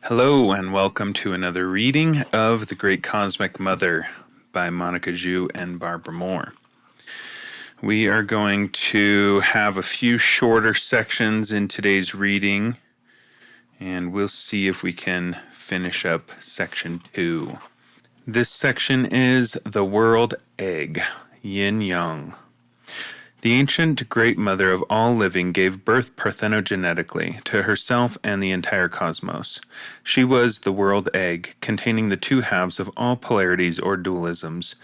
Hello, and welcome to another reading of The Great Cosmic Mother by Monica Sjöö and Barbara Moore. We are going to have a few shorter sections in today's reading, and we'll see if we can finish up section 2. This section is The World Egg, Yin Yang. The ancient Great Mother of all living gave birth parthenogenetically to herself and the entire cosmos. She was the world egg, containing the two halves of all polarities or dualisms,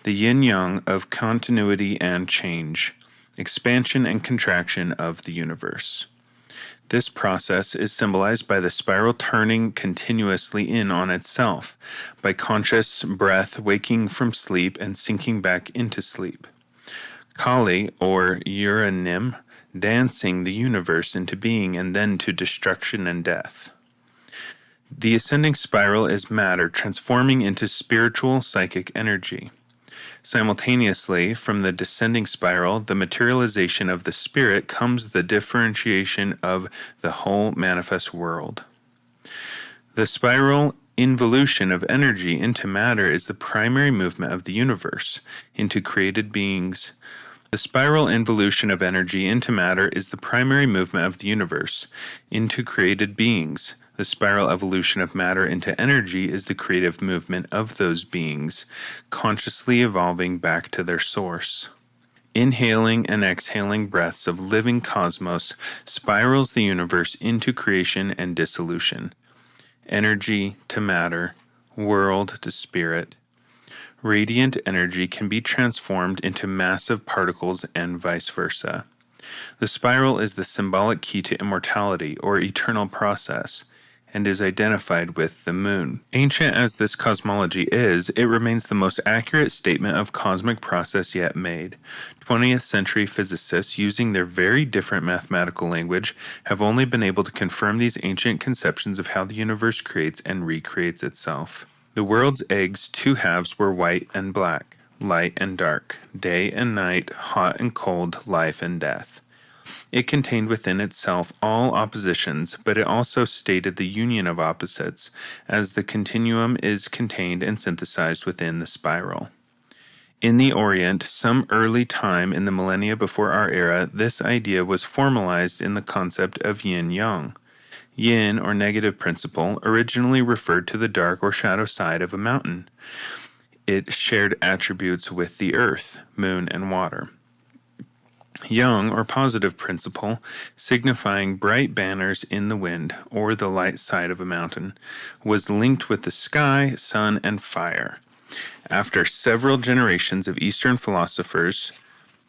the yin-yang of continuity and change, expansion and contraction of the universe. This process is symbolized by the spiral turning continuously in on itself, by conscious breath waking from sleep and sinking back into sleep. Kali, or Uranim, dancing the universe into being and then to destruction and death. The ascending spiral is matter transforming into spiritual psychic energy. Simultaneously, from the descending spiral, the materialization of the spirit, comes the differentiation of the whole manifest world. The spiral involution of energy into matter is the primary movement of the universe into created beings. The spiral involution of energy into matter is the primary movement of the universe into created beings. The spiral evolution of matter into energy is the creative movement of those beings, consciously evolving back to their source. Inhaling and exhaling breaths of living cosmos spirals the universe into creation and dissolution. Energy to matter, world to spirit. Radiant energy can be transformed into massive particles and vice versa. The spiral is the symbolic key to immortality or eternal process, and is identified with the moon. Ancient as this cosmology is, it remains the most accurate statement of cosmic process yet made. 20th century physicists, using their very different mathematical language, have only been able to confirm these ancient conceptions of how the universe creates and recreates itself. The world's egg's two halves were white and black, light and dark, day and night, hot and cold, life and death. It contained within itself all oppositions, but it also stated the union of opposites, as the continuum is contained and synthesized within the spiral. In the Orient, some early time in the millennia before our era, this idea was formalized in the concept of yin-yang. Yin, or negative principle, originally referred to the dark or shadow side of a mountain. It shared attributes with the earth, moon, and water. Yang, or positive principle, signifying bright banners in the wind, or the light side of a mountain, was linked with the sky, sun, and fire. After several generations of Eastern philosophers,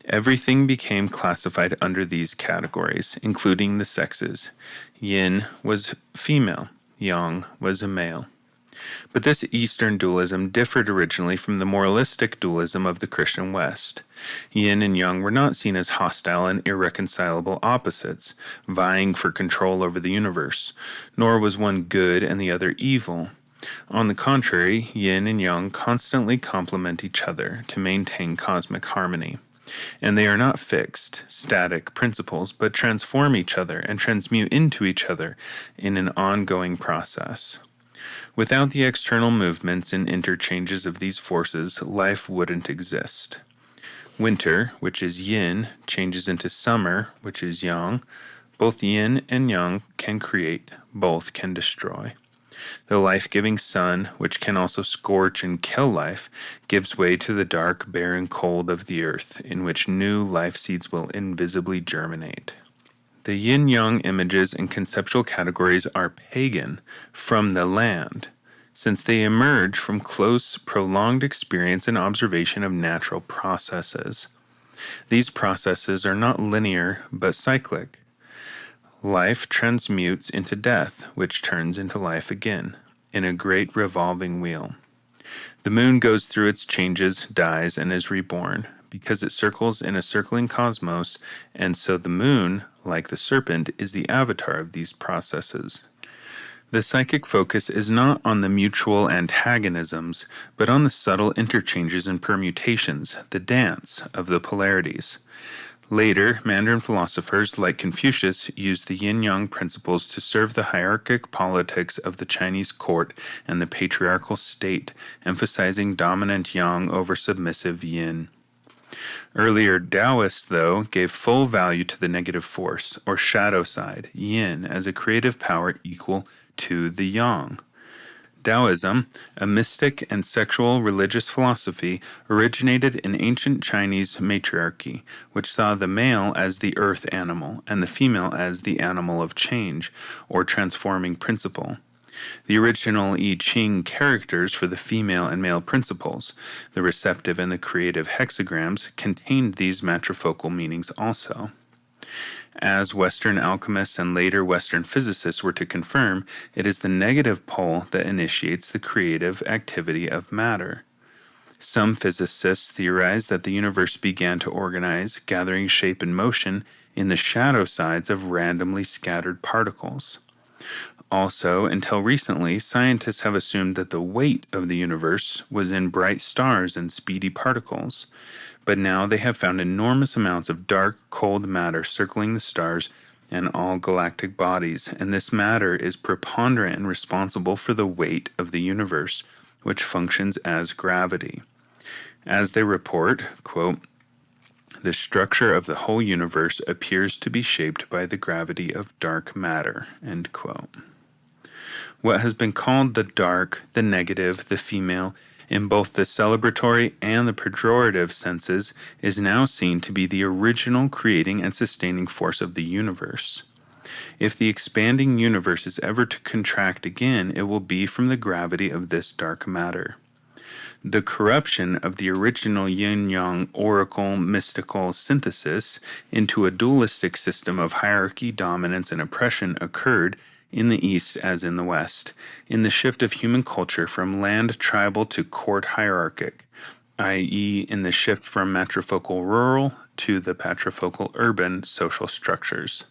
everything became classified under these categories, including the sexes. Yin was female, Yang was a male. But this Eastern dualism differed originally from the moralistic dualism of the Christian West. Yin and Yang were not seen as hostile and irreconcilable opposites, vying for control over the universe, nor was one good and the other evil. On the contrary, Yin and Yang constantly complement each other to maintain cosmic harmony. And they are not fixed, static principles, but transform each other and transmute into each other in an ongoing process. Without the external movements and interchanges of these forces, life wouldn't exist. Winter, which is yin, changes into summer, which is yang. Both yin and yang can create, both can destroy. The life-giving sun, which can also scorch and kill life, gives way to the dark, barren cold of the earth, in which new life seeds will invisibly germinate. The yin-yang images and conceptual categories are pagan, from the land, since they emerge from close, prolonged experience and observation of natural processes. These processes are not linear, but cyclic. Life transmutes into death, which turns into life again, in a great revolving wheel. The moon goes through its changes, dies, and is reborn, because it circles in a circling cosmos, and so the moon, like the serpent, is the avatar of these processes. The psychic focus is not on the mutual antagonisms, but on the subtle interchanges and permutations, the dance of the polarities. Later, Mandarin philosophers like Confucius used the yin-yang principles to serve the hierarchic politics of the Chinese court and the patriarchal state, emphasizing dominant yang over submissive yin. Earlier Taoists, though, gave full value to the negative force, or shadow side, yin, as a creative power equal to the yang. Taoism, a mystic and sexual religious philosophy, originated in ancient Chinese matriarchy, which saw the male as the earth animal and the female as the animal of change, or transforming principle. The original I Ching characters for the female and male principles, the receptive and the creative hexagrams, contained these matrifocal meanings also. As Western alchemists and later Western physicists were to confirm, it is the negative pole that initiates the creative activity of matter. Some physicists theorize that the universe began to organize, gathering shape and motion in the shadow sides of randomly scattered particles. Also, until recently, scientists have assumed that the weight of the universe was in bright stars and speedy particles. But now they have found enormous amounts of dark, cold matter circling the stars and all galactic bodies, and this matter is preponderant and responsible for the weight of the universe, which functions as gravity. As they report, quote, "The structure of the whole universe appears to be shaped by the gravity of dark matter," end quote. What has been called the dark, the negative, the female, in both the celebratory and the pejorative senses, is now seen to be the original creating and sustaining force of the universe. If the expanding universe is ever to contract again, it will be from the gravity of this dark matter. The corruption of the original yin-yang oracle mystical synthesis into a dualistic system of hierarchy, dominance, and oppression occurred in the East as in the West, in the shift of human culture from land tribal to court hierarchic, i.e., in the shift from matrifocal rural to the patrifocal urban social structures.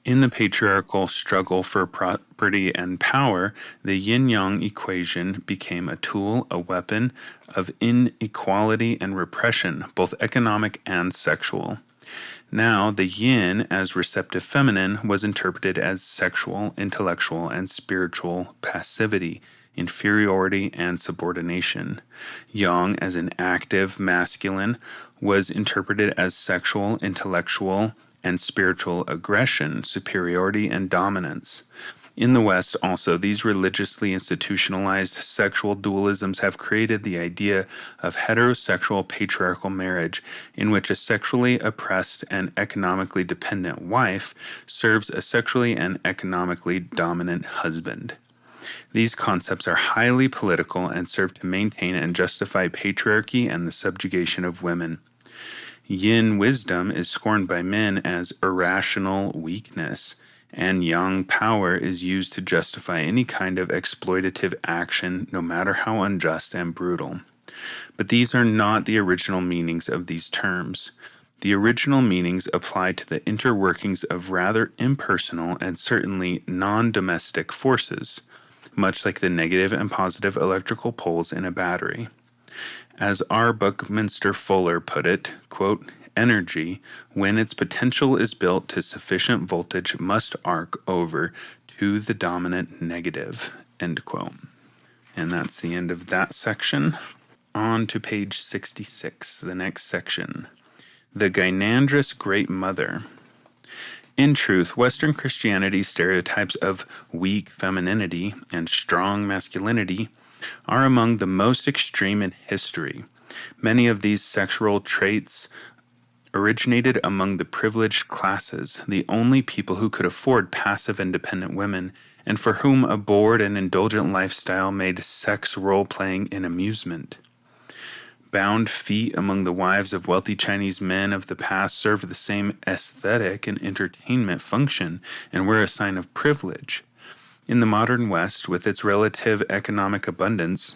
In the patriarchal struggle for property and power, the yin-yang equation became a tool, a weapon of inequality and repression, both economic and sexual. Now, the yin, as receptive feminine, was interpreted as sexual, intellectual, and spiritual passivity, inferiority, and subordination. Yang, as an active masculine, was interpreted as sexual, intellectual, and spiritual aggression, superiority, and dominance. In the West, also, these religiously institutionalized sexual dualisms have created the idea of heterosexual patriarchal marriage, in which a sexually oppressed and economically dependent wife serves a sexually and economically dominant husband. These concepts are highly political and serve to maintain and justify patriarchy and the subjugation of women. Yin wisdom is scorned by men as irrational weakness, and yang power is used to justify any kind of exploitative action, no matter how unjust and brutal. But these are not the original meanings of these terms. The original meanings apply to the interworkings of rather impersonal and certainly non-domestic forces, much like the negative and positive electrical poles in a battery. As R. Buckminster Fuller put it, quote, "Energy, when its potential is built to sufficient voltage, must arc over to the dominant negative," end quote. And that's the end of that section. On to page 66, the next section. The Gynandrous Great Mother. In truth, Western Christianity's stereotypes of weak femininity and strong masculinity are among the most extreme in history. Many of these sexual traits originated among the privileged classes, the only people who could afford passive independent women, and for whom a bored and indulgent lifestyle made sex role-playing an amusement. Bound feet among the wives of wealthy Chinese men of the past served the same aesthetic and entertainment function and were a sign of privilege. In the modern West, with its relative economic abundance,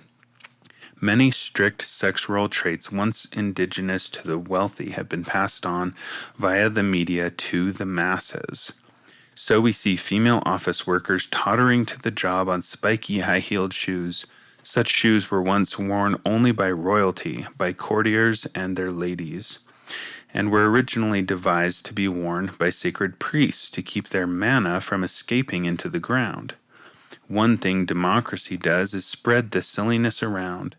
many strict sexual traits once indigenous to the wealthy have been passed on via the media to the masses. So we see female office workers tottering to the job on spiky high-heeled shoes. Such shoes were once worn only by royalty, by courtiers and their ladies. and were originally devised to be worn by sacred priests to keep their mana from escaping into the ground. One thing democracy does is spread this silliness around.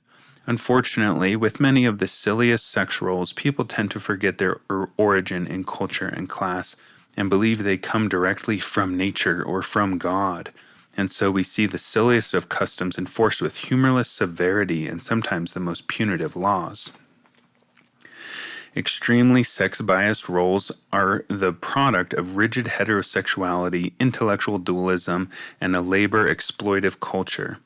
Unfortunately, with many of the silliest sex roles, people tend to forget their origin in culture and class and believe they come directly from nature or from God. And so we see the silliest of customs enforced with humorless severity and sometimes the most punitive laws. Extremely sex-biased roles are the product of rigid heterosexuality, intellectual dualism, and a labor-exploitive culture.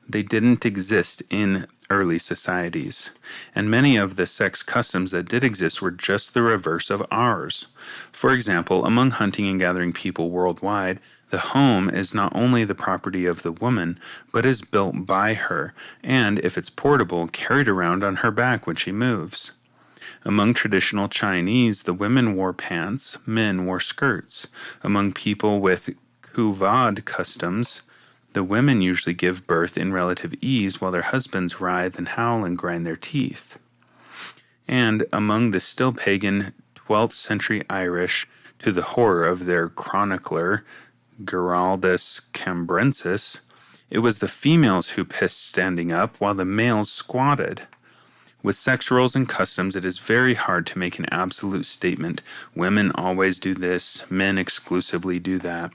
They didn't exist in early societies, and many of the sex customs that did exist were just the reverse of ours. For example, among hunting and gathering people worldwide, the home is not only the property of the woman, but is built by her, and, if it's portable, carried around on her back when she moves. Among traditional Chinese, the women wore pants, men wore skirts. Among people with kuvad customs, the women usually give birth in relative ease while their husbands writhe and howl and grind their teeth. And among the still pagan 12th century Irish, to the horror of their chronicler, Giraldus Cambrensis, it was the females who pissed standing up while the males squatted. With sex roles and customs, it is very hard to make an absolute statement, women always do this, men exclusively do that,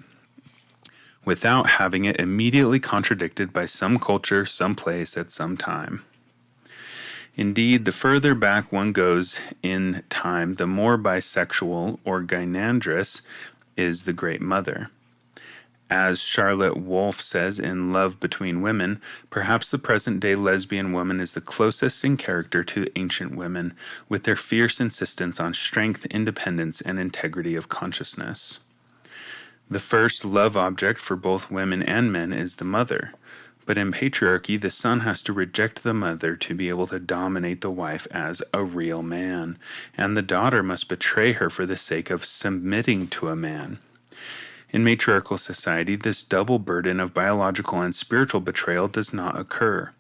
without having it immediately contradicted by some culture, some place, at some time. Indeed, the further back one goes in time, the more bisexual or gynandrous is the Great Mother. As Charlotte Wolfe says in Love Between Women, perhaps the present-day lesbian woman is the closest in character to ancient women, with their fierce insistence on strength, independence, and integrity of consciousness. The first love object for both women and men is the mother, but in patriarchy, the son has to reject the mother to be able to dominate the wife as a real man, and the daughter must betray her for the sake of submitting to a man. In matriarchal society, this double burden of biological and spiritual betrayal does not occur.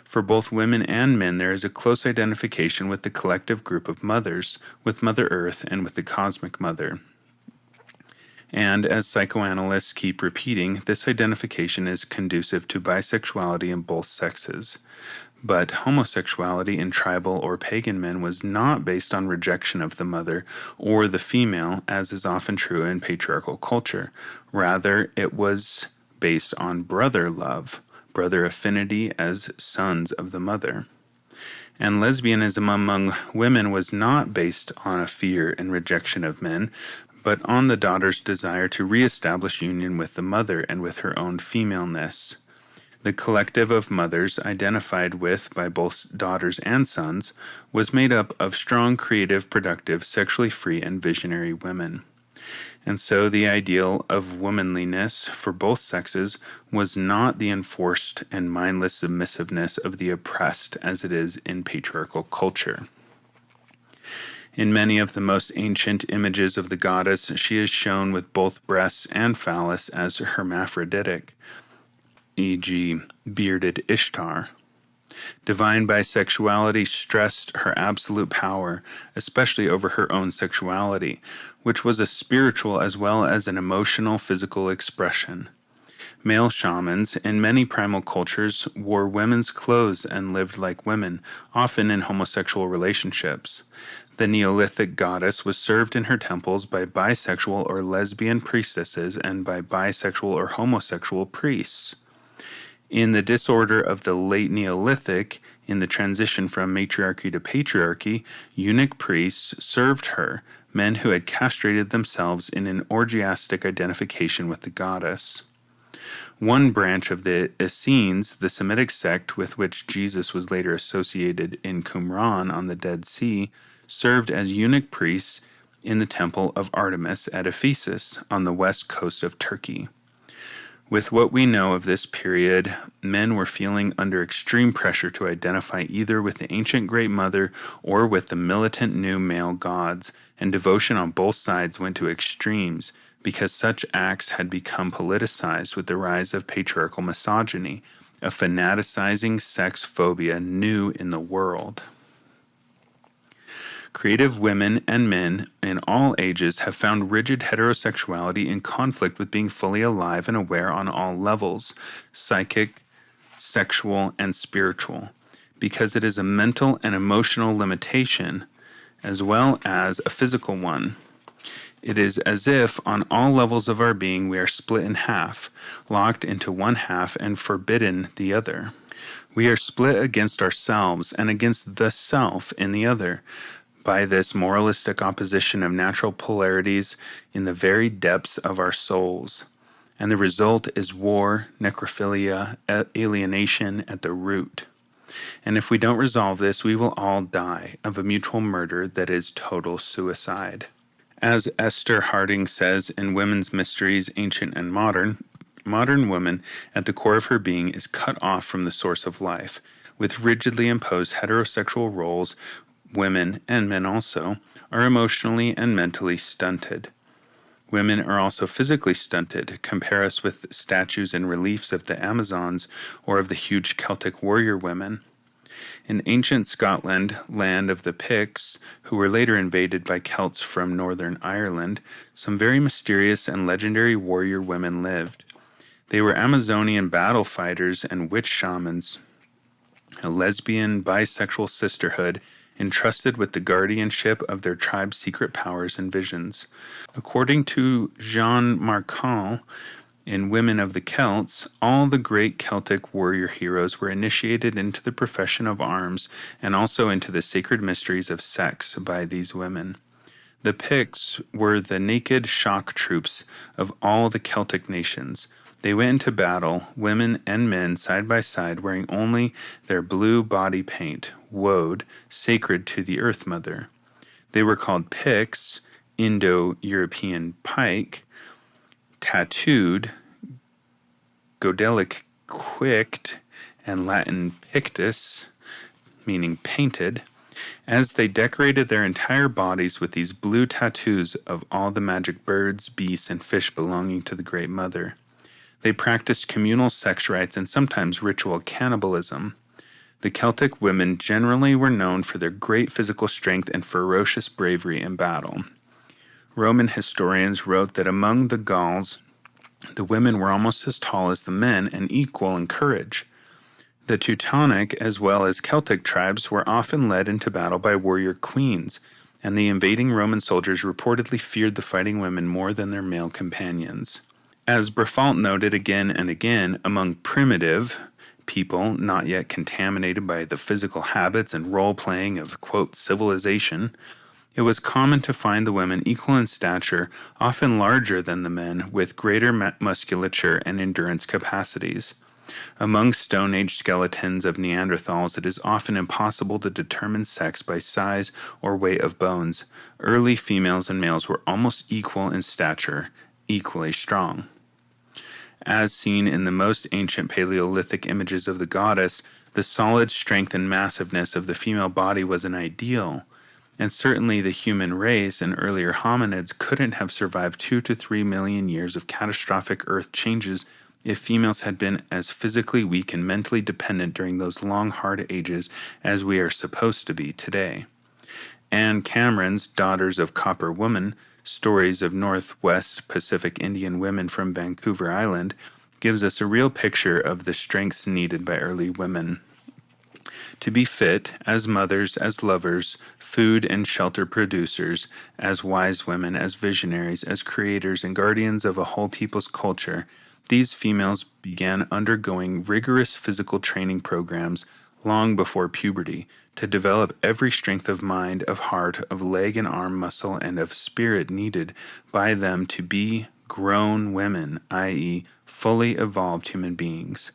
For both women and men, there is a close identification with the collective group of mothers, with Mother Earth and with the cosmic mother. And as psychoanalysts keep repeating, this identification is conducive to bisexuality in both sexes. But homosexuality in tribal or pagan men was not based on rejection of the mother or the female, as is often true in patriarchal culture. Rather, it was based on brother love, brother affinity as sons of the mother. And lesbianism among women was not based on a fear and rejection of men, but on the daughter's desire to reestablish union with the mother and with her own femaleness. The collective of mothers, identified with by both daughters and sons, was made up of strong, creative, productive, sexually free, and visionary women. And so the ideal of womanliness for both sexes was not the enforced and mindless submissiveness of the oppressed as it is in patriarchal culture. In many of the most ancient images of the goddess, she is shown with both breasts and phallus as hermaphroditic, e.g., bearded Ishtar. Divine bisexuality stressed her absolute power, especially over her own sexuality, which was a spiritual as well as an emotional, physical expression. Male shamans in many primal cultures wore women's clothes and lived like women, often in homosexual relationships. The Neolithic goddess was served in her temples by bisexual or lesbian priestesses and by bisexual or homosexual priests. In the disorder of the late Neolithic, in the transition from matriarchy to patriarchy, eunuch priests served her, men who had castrated themselves in an orgiastic identification with the goddess. One branch of the Essenes, the Semitic sect with which Jesus was later associated in Qumran on the Dead Sea, served as eunuch priests in the temple of Artemis at Ephesus on the west coast of Turkey. With what we know of this period, men were feeling under extreme pressure to identify either with the ancient Great Mother or with the militant new male gods, and devotion on both sides went to extremes because such acts had become politicized with the rise of patriarchal misogyny, a fanaticizing sex phobia new in the world. Creative women and men in all ages have found rigid heterosexuality in conflict with being fully alive and aware on all levels, psychic, sexual, and spiritual, because it is a mental and emotional limitation as well as a physical one. It is as if on all levels of our being we are split in half, locked into one half and forbidden the other. We are split against ourselves and against the self in the other by this moralistic opposition of natural polarities in the very depths of our souls. And the result is war, necrophilia, alienation at the root. And if we don't resolve this, we will all die of a mutual murder that is total suicide. As Esther Harding says in Women's Mysteries, Ancient and Modern, modern woman at the core of her being is cut off from the source of life. With rigidly imposed heterosexual roles, women, and men also, are emotionally and mentally stunted. Women are also physically stunted. Compare us with statues and reliefs of the Amazons or of the huge Celtic warrior women. In ancient Scotland, land of the Picts, who were later invaded by Celts from northern Ireland, some very mysterious and legendary warrior women lived. They were Amazonian battle fighters and witch shamans, a lesbian bisexual sisterhood entrusted with the guardianship of their tribe's secret powers and visions. According to Jean Marchal, in Women of the Celts, all the great Celtic warrior heroes were initiated into the profession of arms and also into the sacred mysteries of sex by these women. The Picts were the naked shock troops of all the Celtic nations. They went into battle, women and men side by side, wearing only their blue body paint, woad, sacred to the Earth Mother. They were called Picts, Indo-European pike, tattooed, Godelic quicked, and Latin pictus, meaning painted, as they decorated their entire bodies with these blue tattoos of all the magic birds, beasts, and fish belonging to the Great Mother. They practiced communal sex rites and sometimes ritual cannibalism. The Celtic women generally were known for their great physical strength and ferocious bravery in battle. Roman historians wrote that among the Gauls, the women were almost as tall as the men and equal in courage. The Teutonic as well as Celtic tribes were often led into battle by warrior queens, and the invading Roman soldiers reportedly feared the fighting women more than their male companions. As Brefalt noted again and again, among primitive people not yet contaminated by the physical habits and role-playing of, quote, civilization, it was common to find the women equal in stature, often larger than the men, with greater musculature and endurance capacities. Among Stone Age skeletons of Neanderthals, it is often impossible to determine sex by size or weight of bones. Early females and males were almost equal in stature, equally strong. As seen in the most ancient Paleolithic images of the goddess, the solid strength and massiveness of the female body was an ideal, and certainly the human race and earlier hominids couldn't have survived 2 to 3 million years of catastrophic earth changes if females had been as physically weak and mentally dependent during those long, hard ages as we are supposed to be today. Anne Cameron's Daughters of Copper Woman, Stories of Northwest Pacific Indian Women from Vancouver Island, gives us a real picture of the strengths needed by early women. To be fit, as mothers, as lovers, food and shelter producers, as wise women, as visionaries, as creators and guardians of a whole people's culture, these females began undergoing rigorous physical training programs long before puberty to develop every strength of mind, of heart, of leg and arm muscle, and of spirit needed by them to be grown women, i.e., fully evolved human beings.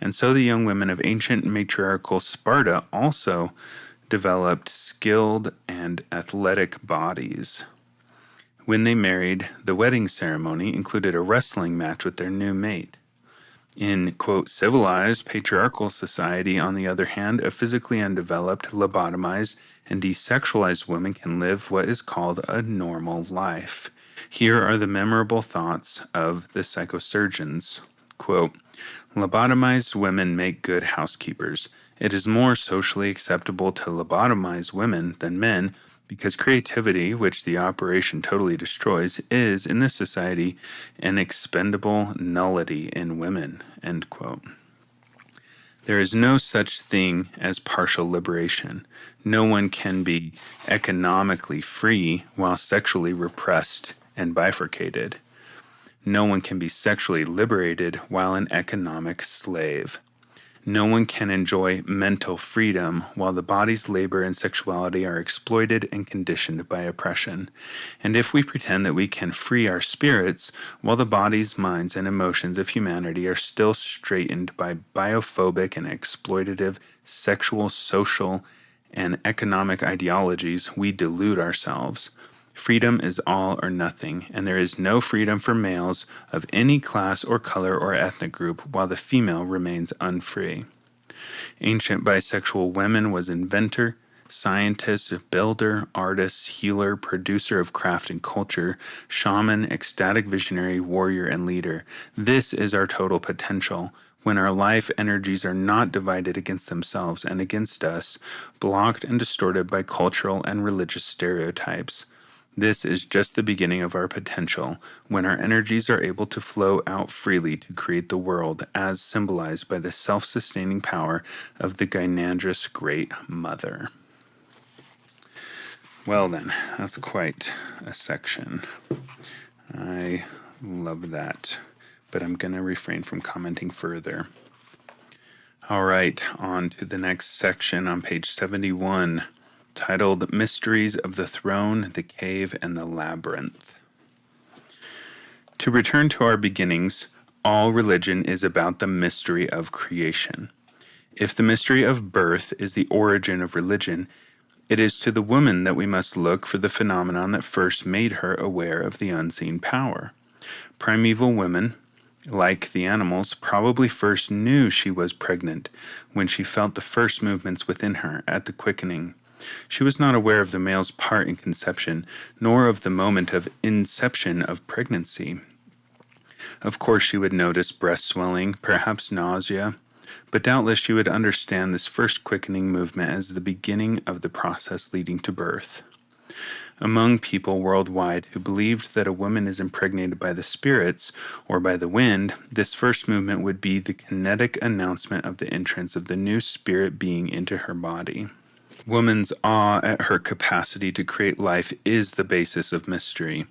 And so the young women of ancient matriarchal Sparta also developed skilled and athletic bodies. When they married, the wedding ceremony included a wrestling match with their new mate. In, quote, civilized patriarchal society, on the other hand, a physically undeveloped, lobotomized, and desexualized woman can live what is called a normal life. Here are the memorable thoughts of the psychosurgeons. Quote, lobotomized women make good housekeepers. It is more socially acceptable to lobotomize women than men because creativity, which the operation totally destroys, is, in this society, an expendable nullity in women." End quote. There is no such thing as partial liberation. No one can be economically free while sexually repressed and bifurcated. No one can be sexually liberated while an economic slave. No one can enjoy mental freedom while the body's labor and sexuality are exploited and conditioned by oppression. And if we pretend that we can free our spirits while the bodies, minds, and emotions of humanity are still straitened by biophobic and exploitative sexual, social, and economic ideologies, we delude ourselves. Freedom is all or nothing, and there is no freedom for males of any class or color or ethnic group while the female remains unfree. Ancient bisexual women was inventor, scientist, builder, artist, healer, producer of craft and culture, shaman, ecstatic visionary, warrior, and leader. This is our total potential. When our life energies are not divided against themselves and against us, blocked and distorted by cultural and religious stereotypes. This is just the beginning of our potential, when our energies are able to flow out freely to create the world, as symbolized by the self-sustaining power of the Gynandrous Great Mother. Well then, that's quite a section. I love that, but I'm going to refrain from commenting further. All right, on to the next section on page 71. Titled Mysteries of the Throne, the Cave, and the Labyrinth. To return to our beginnings, all religion is about the mystery of creation. If the mystery of birth is the origin of religion, it is to the woman that we must look for the phenomenon that first made her aware of the unseen power. Primeval women, like the animals, probably first knew she was pregnant when she felt the first movements within her at the quickening. She was not aware of the male's part in conception, nor of the moment of inception of pregnancy. Of course, she would notice breast swelling, perhaps nausea, but doubtless she would understand this first quickening movement as the beginning of the process leading to birth. Among people worldwide who believed that a woman is impregnated by the spirits or by the wind, this first movement would be the kinetic announcement of the entrance of the new spirit being into her body. Woman's awe at her capacity to create life is the basis of mystery.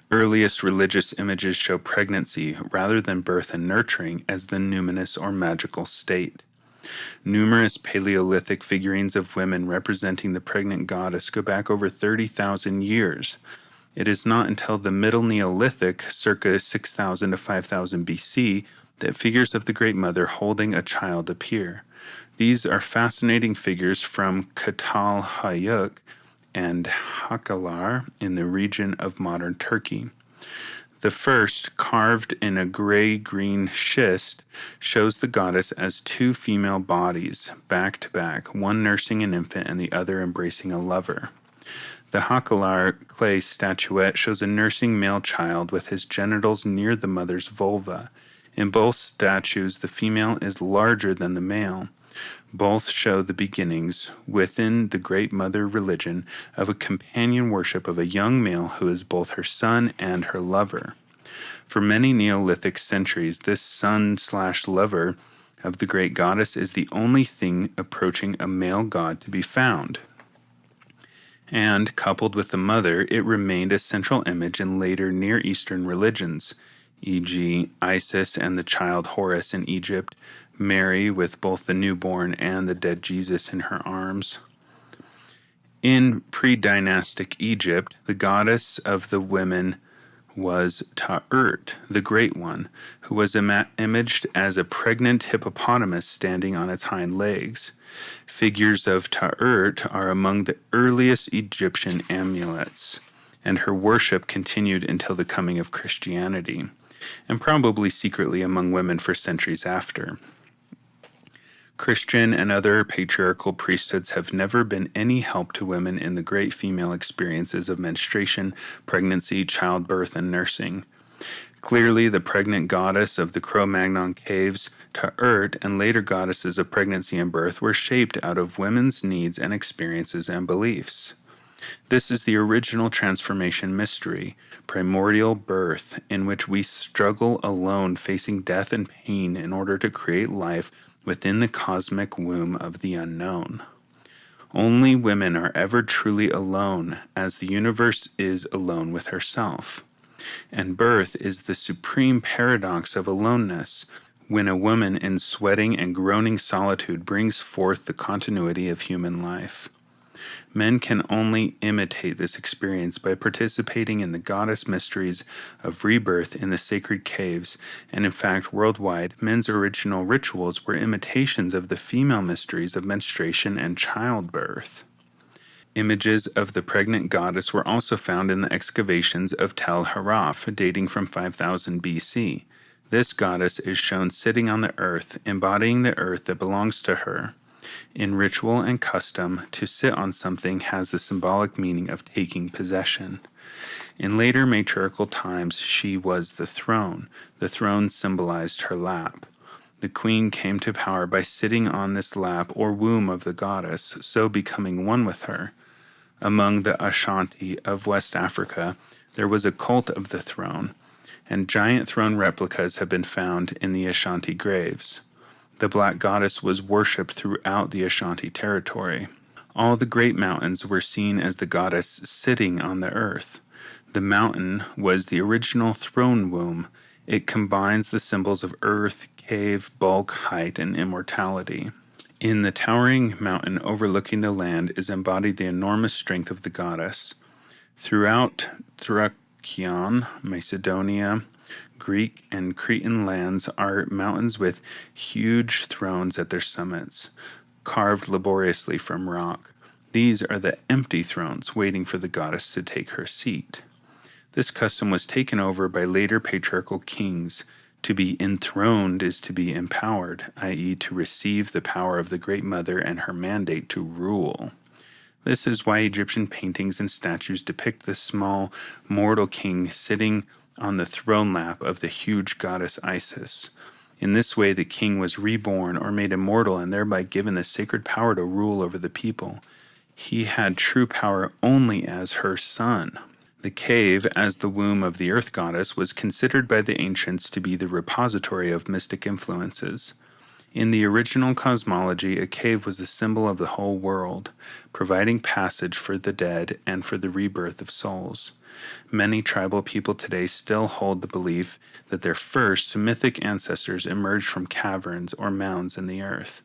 Earliest religious images show pregnancy rather than birth and nurturing as the numinous or magical state. Numerous Paleolithic figurines of women representing the pregnant goddess go back over 30,000 years. It is not until the Middle Neolithic, circa 6,000 to 5,000 BC, that figures of the Great Mother holding a child appear. These are fascinating figures from Çatalhöyük and Hakalar in the region of modern Turkey. The first, carved in a gray-green schist, shows the goddess as two female bodies, back to back, one nursing an infant and the other embracing a lover. The Hakalar clay statuette shows a nursing male child with his genitals near the mother's vulva. In both statues, the female is larger than the male. Both show the beginnings, within the Great Mother religion, of a companion worship of a young male who is both her son and her lover. For many Neolithic centuries, this son/lover of the great goddess is the only thing approaching a male god to be found. And, coupled with the mother, it remained a central image in later Near Eastern religions, e.g., Isis and the child Horus in Egypt, Mary with both the newborn and the dead Jesus in her arms. In pre-dynastic Egypt, the goddess of the women was Ta'urt, the Great One, who was imaged as a pregnant hippopotamus standing on its hind legs. Figures of Ta'urt are among the earliest Egyptian amulets, and her worship continued until the coming of Christianity, and probably secretly among women for centuries after. Christian and other patriarchal priesthoods have never been any help to women in the great female experiences of menstruation, pregnancy, childbirth, and nursing. Clearly, the pregnant goddess of the Cro-Magnon caves, Ta'urt, and later goddesses of pregnancy and birth were shaped out of women's needs and experiences and beliefs. This is the original transformation mystery, primordial birth, in which we struggle alone, facing death and pain in order to create life within the cosmic womb of the unknown. Only women are ever truly alone, as the universe is alone with herself. And birth is the supreme paradox of aloneness, when a woman in sweating and groaning solitude brings forth the continuity of human life. Men can only imitate this experience by participating in the goddess mysteries of rebirth in the sacred caves, and in fact, worldwide, men's original rituals were imitations of the female mysteries of menstruation and childbirth. Images of the pregnant goddess were also found in the excavations of Tel Haraf, dating from 5000 BC. This goddess is shown sitting on the earth, embodying the earth that belongs to her. In ritual and custom, to sit on something has the symbolic meaning of taking possession. In later matriarchal times, she was the throne. The throne symbolized her lap. The queen came to power by sitting on this lap or womb of the goddess, so becoming one with her. Among the Ashanti of West Africa, there was a cult of the throne, and giant throne replicas have been found in the Ashanti graves. The black goddess was worshipped throughout the Ashanti territory. All the great mountains were seen as the goddess sitting on the earth. The mountain was the original throne womb. It combines the symbols of earth, cave, bulk, height, and immortality. In the towering mountain overlooking the land is embodied the enormous strength of the goddess. Throughout Thracian, Macedonia, Greek and Cretan lands are mountains with huge thrones at their summits, carved laboriously from rock. These are the empty thrones waiting for the goddess to take her seat. This custom was taken over by later patriarchal kings. To be enthroned is to be empowered, i.e., to receive the power of the Great Mother and her mandate to rule. This is why Egyptian paintings and statues depict the small, mortal king sitting on the throne lap of the huge goddess Isis. In this way, the king was reborn or made immortal and thereby given the sacred power to rule over the people. He had true power only as her son. The cave, as the womb of the earth goddess, was considered by the ancients to be the repository of mystic influences. In the original cosmology, a cave was the symbol of the whole world, providing passage for the dead and for the rebirth of souls. Many tribal people today still hold the belief that their first mythic ancestors emerged from caverns or mounds in the earth.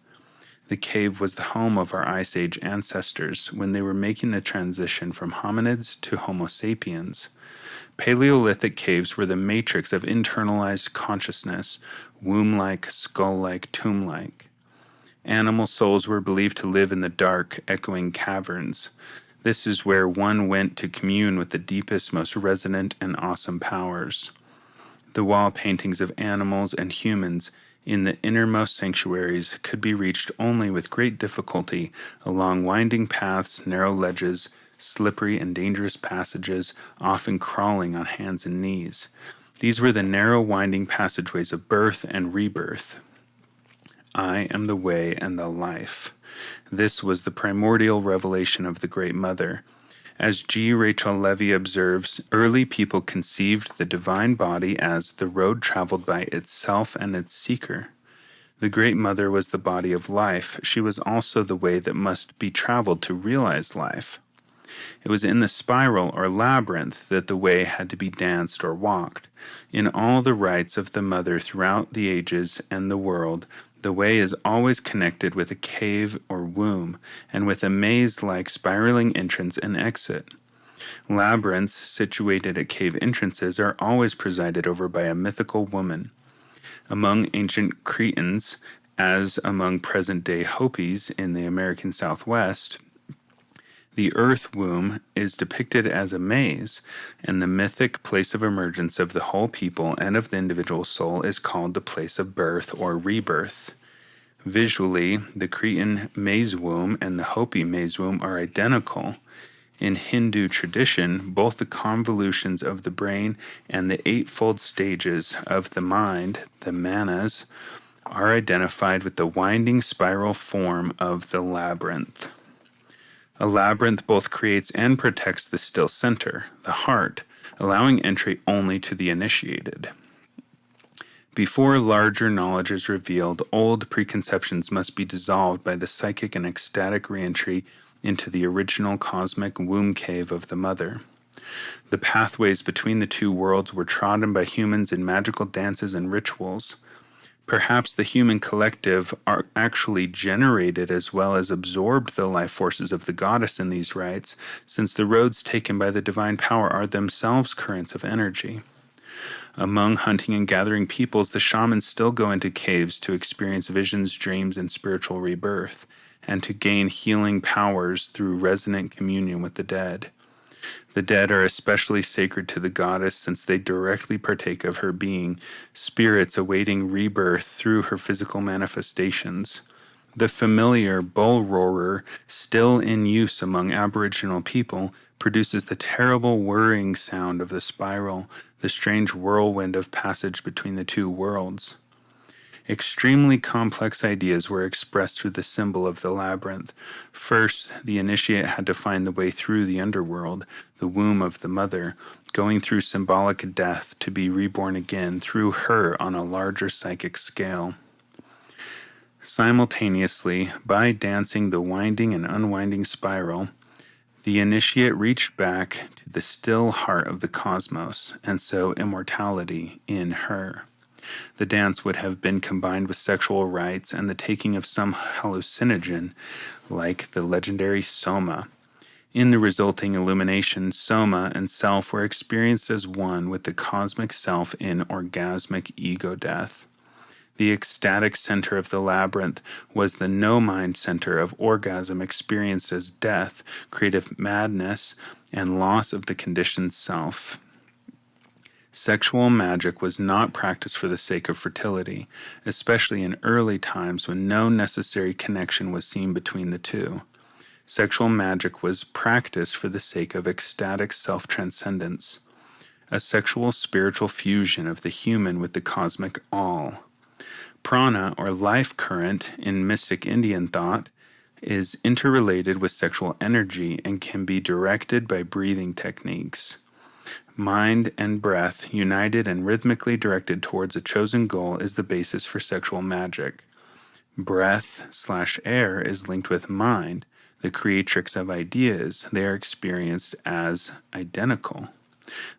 The cave was the home of our Ice Age ancestors when they were making the transition from hominids to Homo sapiens. Paleolithic caves were the matrix of internalized consciousness, womb-like, skull-like, tomb-like. Animal souls were believed to live in the dark, echoing caverns. This is where one went to commune with the deepest, most resonant, and awesome powers. The wall paintings of animals and humans in the innermost sanctuaries could be reached only with great difficulty along winding paths, narrow ledges, slippery and dangerous passages, often crawling on hands and knees. These were the narrow winding passageways of birth and rebirth. I am the way and the life. This was the primordial revelation of the Great Mother. As G. Rachel Levy observes, early people conceived the divine body as the road traveled by itself and its seeker. The Great Mother was the body of life. She was also the way that must be traveled to realize life. It was in the spiral or labyrinth that the way had to be danced or walked. In all the rites of the Mother throughout the ages and the world, the way is always connected with a cave or womb, and with a maze-like spiraling entrance and exit. Labyrinths situated at cave entrances are always presided over by a mythical woman. Among ancient Cretans, as among present-day Hopis in the American Southwest, the earth womb is depicted as a maze, and the mythic place of emergence of the whole people and of the individual soul is called the place of birth or rebirth. Visually, the Cretan maze womb and the Hopi maze womb are identical. In Hindu tradition, both the convolutions of the brain and the eightfold stages of the mind, the manas, are identified with the winding spiral form of the labyrinth. A labyrinth both creates and protects the still center, the heart, allowing entry only to the initiated. Before larger knowledge is revealed, old preconceptions must be dissolved by the psychic and ecstatic reentry into the original cosmic womb cave of the mother. The pathways between the two worlds were trodden by humans in magical dances and rituals. Perhaps the human collective are actually generated as well as absorbed the life forces of the goddess in these rites, since the roads taken by the divine power are themselves currents of energy. Among hunting and gathering peoples, the shamans still go into caves to experience visions, dreams, and spiritual rebirth, and to gain healing powers through resonant communion with the dead. The dead are especially sacred to the goddess since they directly partake of her being, spirits awaiting rebirth through her physical manifestations. The familiar bull roarer, still in use among Aboriginal people, produces the terrible whirring sound of the spiral, the strange whirlwind of passage between the two worlds. Extremely complex ideas were expressed through the symbol of the labyrinth. First, the initiate had to find the way through the underworld, the womb of the mother, going through symbolic death to be reborn again through her on a larger psychic scale. Simultaneously, by dancing the winding and unwinding spiral, the initiate reached back to the still heart of the cosmos, and so immortality in her. The dance would have been combined with sexual rites and the taking of some hallucinogen, like the legendary soma. In the resulting illumination, soma and self were experienced as one with the cosmic self in orgasmic ego death. The ecstatic center of the labyrinth was the no-mind center of orgasm experienced as death, creative madness, and loss of the conditioned self. Sexual magic was not practiced for the sake of fertility, especially in early times when no necessary connection was seen between the two. Sexual magic was practiced for the sake of ecstatic self-transcendence, a sexual spiritual fusion of the human with the cosmic all. Prana, or life current, in mystic Indian thought, is interrelated with sexual energy and can be directed by breathing techniques. Mind and breath, united and rhythmically directed towards a chosen goal, is the basis for sexual magic. Breath/air is linked with mind, the creatrix of ideas. They are experienced as identical.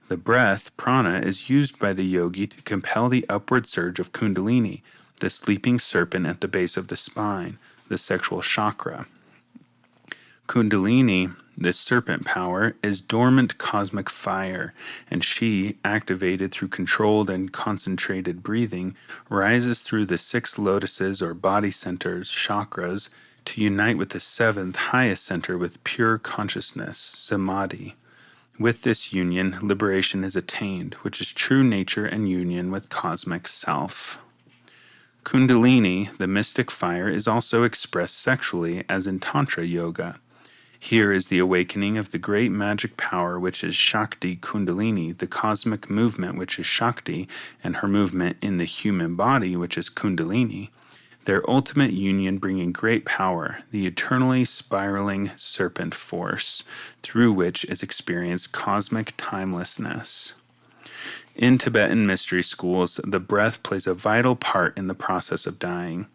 The breath, prana, is used by the yogi to compel the upward surge of kundalini, the sleeping serpent at the base of the spine, the sexual chakra. Kundalini, this serpent power, is dormant cosmic fire, and she, activated through controlled and concentrated breathing, rises through the 6 lotuses or body centers, chakras, to unite with the 7th highest center with pure consciousness, samadhi. With this union, liberation is attained, which is true nature and union with cosmic self. Kundalini, the mystic fire, is also expressed sexually as in Tantra Yoga. Here is the awakening of the great magic power which is Shakti Kundalini, the cosmic movement which is Shakti, and her movement in the human body which is Kundalini, their ultimate union bringing great power, the eternally spiraling serpent force, through which is experienced cosmic timelessness. In Tibetan mystery schools, the breath plays a vital part in the process of dying.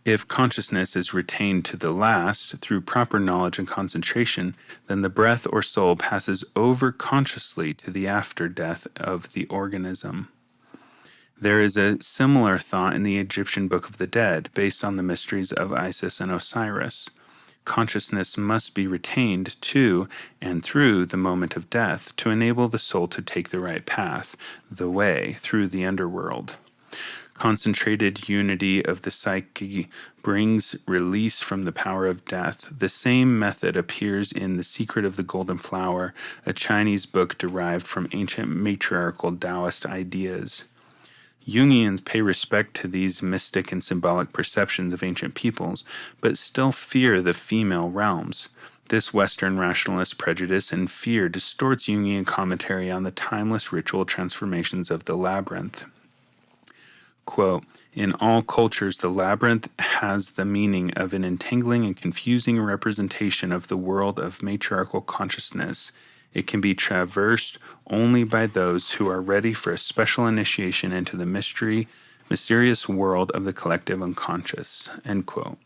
If consciousness is retained to the last through proper knowledge and concentration, then the breath or soul passes over consciously to the after death of the organism. There is a similar thought in the Egyptian Book of the Dead, based on the mysteries of Isis and Osiris. Consciousness must be retained to and through the moment of death to enable the soul to take the right path, the way, through the underworld. Concentrated unity of the psyche brings release from the power of death. The same method appears in The Secret of the Golden Flower, a Chinese book derived from ancient matriarchal Taoist ideas. Jungians pay respect to these mystic and symbolic perceptions of ancient peoples, but still fear the female realms. This Western rationalist prejudice and fear distorts Jungian commentary on the timeless ritual transformations of the labyrinth. Quote, In all cultures, the labyrinth has the meaning of an entangling and confusing representation of the world of matriarchal consciousness. It can be traversed only by those who are ready for a special initiation into the mysterious world of the collective unconscious. End quote.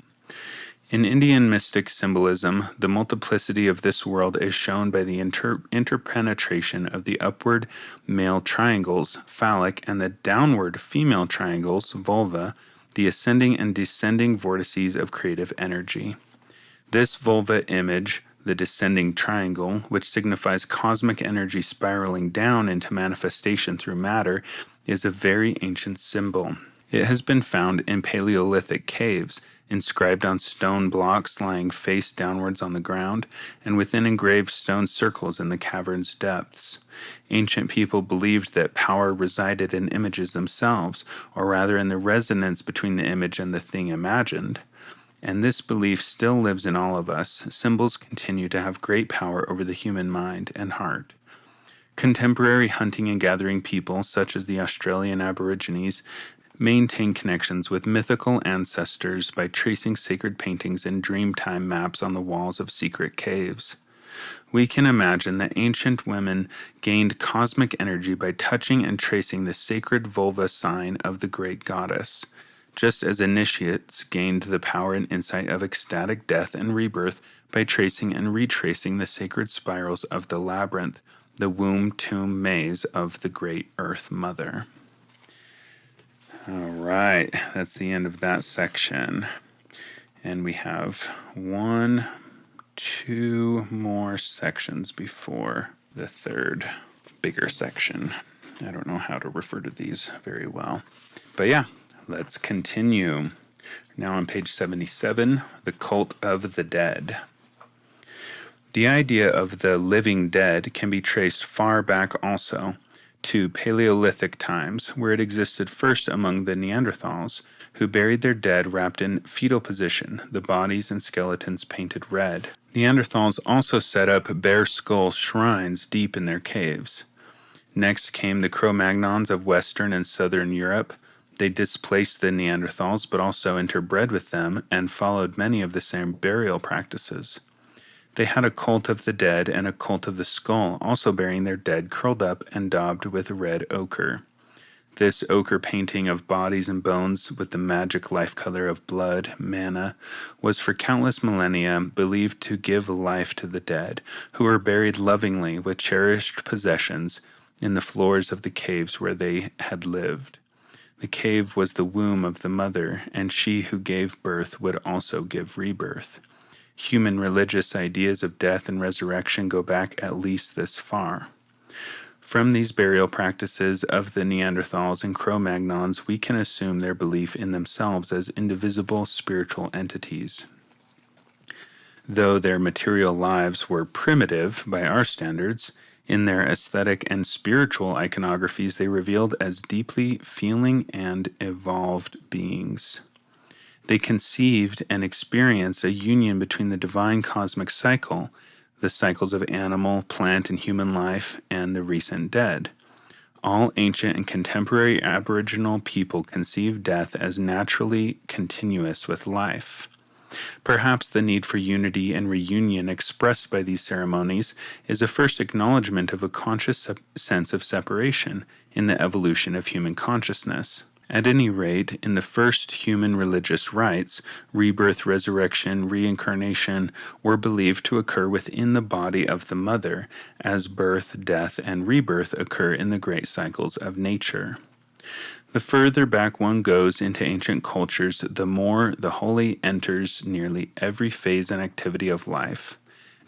In Indian mystic symbolism, the multiplicity of this world is shown by the interpenetration of the upward male triangles, phallic, and the downward female triangles, vulva, the ascending and descending vortices of creative energy. This vulva image, the descending triangle, which signifies cosmic energy spiraling down into manifestation through matter, is a very ancient symbol. It has been found in Paleolithic caves, inscribed on stone blocks lying face downwards on the ground, and within engraved stone circles in the cavern's depths. Ancient people believed that power resided in images themselves, or rather in the resonance between the image and the thing imagined. And this belief still lives in all of us. Symbols continue to have great power over the human mind and heart. Contemporary hunting and gathering people, such as the Australian Aborigines, maintain connections with mythical ancestors by tracing sacred paintings and dreamtime maps on the walls of secret caves. We can imagine that ancient women gained cosmic energy by touching and tracing the sacred vulva sign of the great goddess, just as initiates gained the power and insight of ecstatic death and rebirth by tracing and retracing the sacred spirals of the labyrinth, the womb-tomb maze of the great Earth Mother. All right, that's the end of that section. And we have 2 more sections before the third bigger section. I don't know how to refer to these very well. But yeah, let's continue. Now on page 77, the cult of the dead. The idea of the living dead can be traced far back also to Paleolithic times, where it existed first among the Neanderthals, who buried their dead wrapped in fetal position, the bodies and skeletons painted red. Neanderthals also set up bare skull shrines deep in their caves. Next came the Cro-Magnons of Western and Southern Europe. They displaced the Neanderthals, but also interbred with them and followed many of the same burial practices. They had a cult of the dead and a cult of the skull, also burying their dead curled up and daubed with red ochre. This ochre painting of bodies and bones with the magic life color of blood, mana, was for countless millennia believed to give life to the dead, who were buried lovingly with cherished possessions in the floors of the caves where they had lived. The cave was the womb of the mother, and she who gave birth would also give rebirth. Human religious ideas of death and resurrection go back at least this far. From these burial practices of the Neanderthals and Cro-Magnons, we can assume their belief in themselves as indivisible spiritual entities. Though their material lives were primitive by our standards, in their aesthetic and spiritual iconographies they revealed as deeply feeling and evolved beings. They conceived and experienced a union between the divine cosmic cycle, the cycles of animal, plant, and human life, and the recent dead. All ancient and contemporary Aboriginal people conceive death as naturally continuous with life. Perhaps the need for unity and reunion expressed by these ceremonies is a first acknowledgement of a conscious sense of separation in the evolution of human consciousness. At any rate, in the first human religious rites, rebirth, resurrection, reincarnation were believed to occur within the body of the mother, as birth, death, and rebirth occur in the great cycles of nature. The further back one goes into ancient cultures, the more the holy enters nearly every phase and activity of life.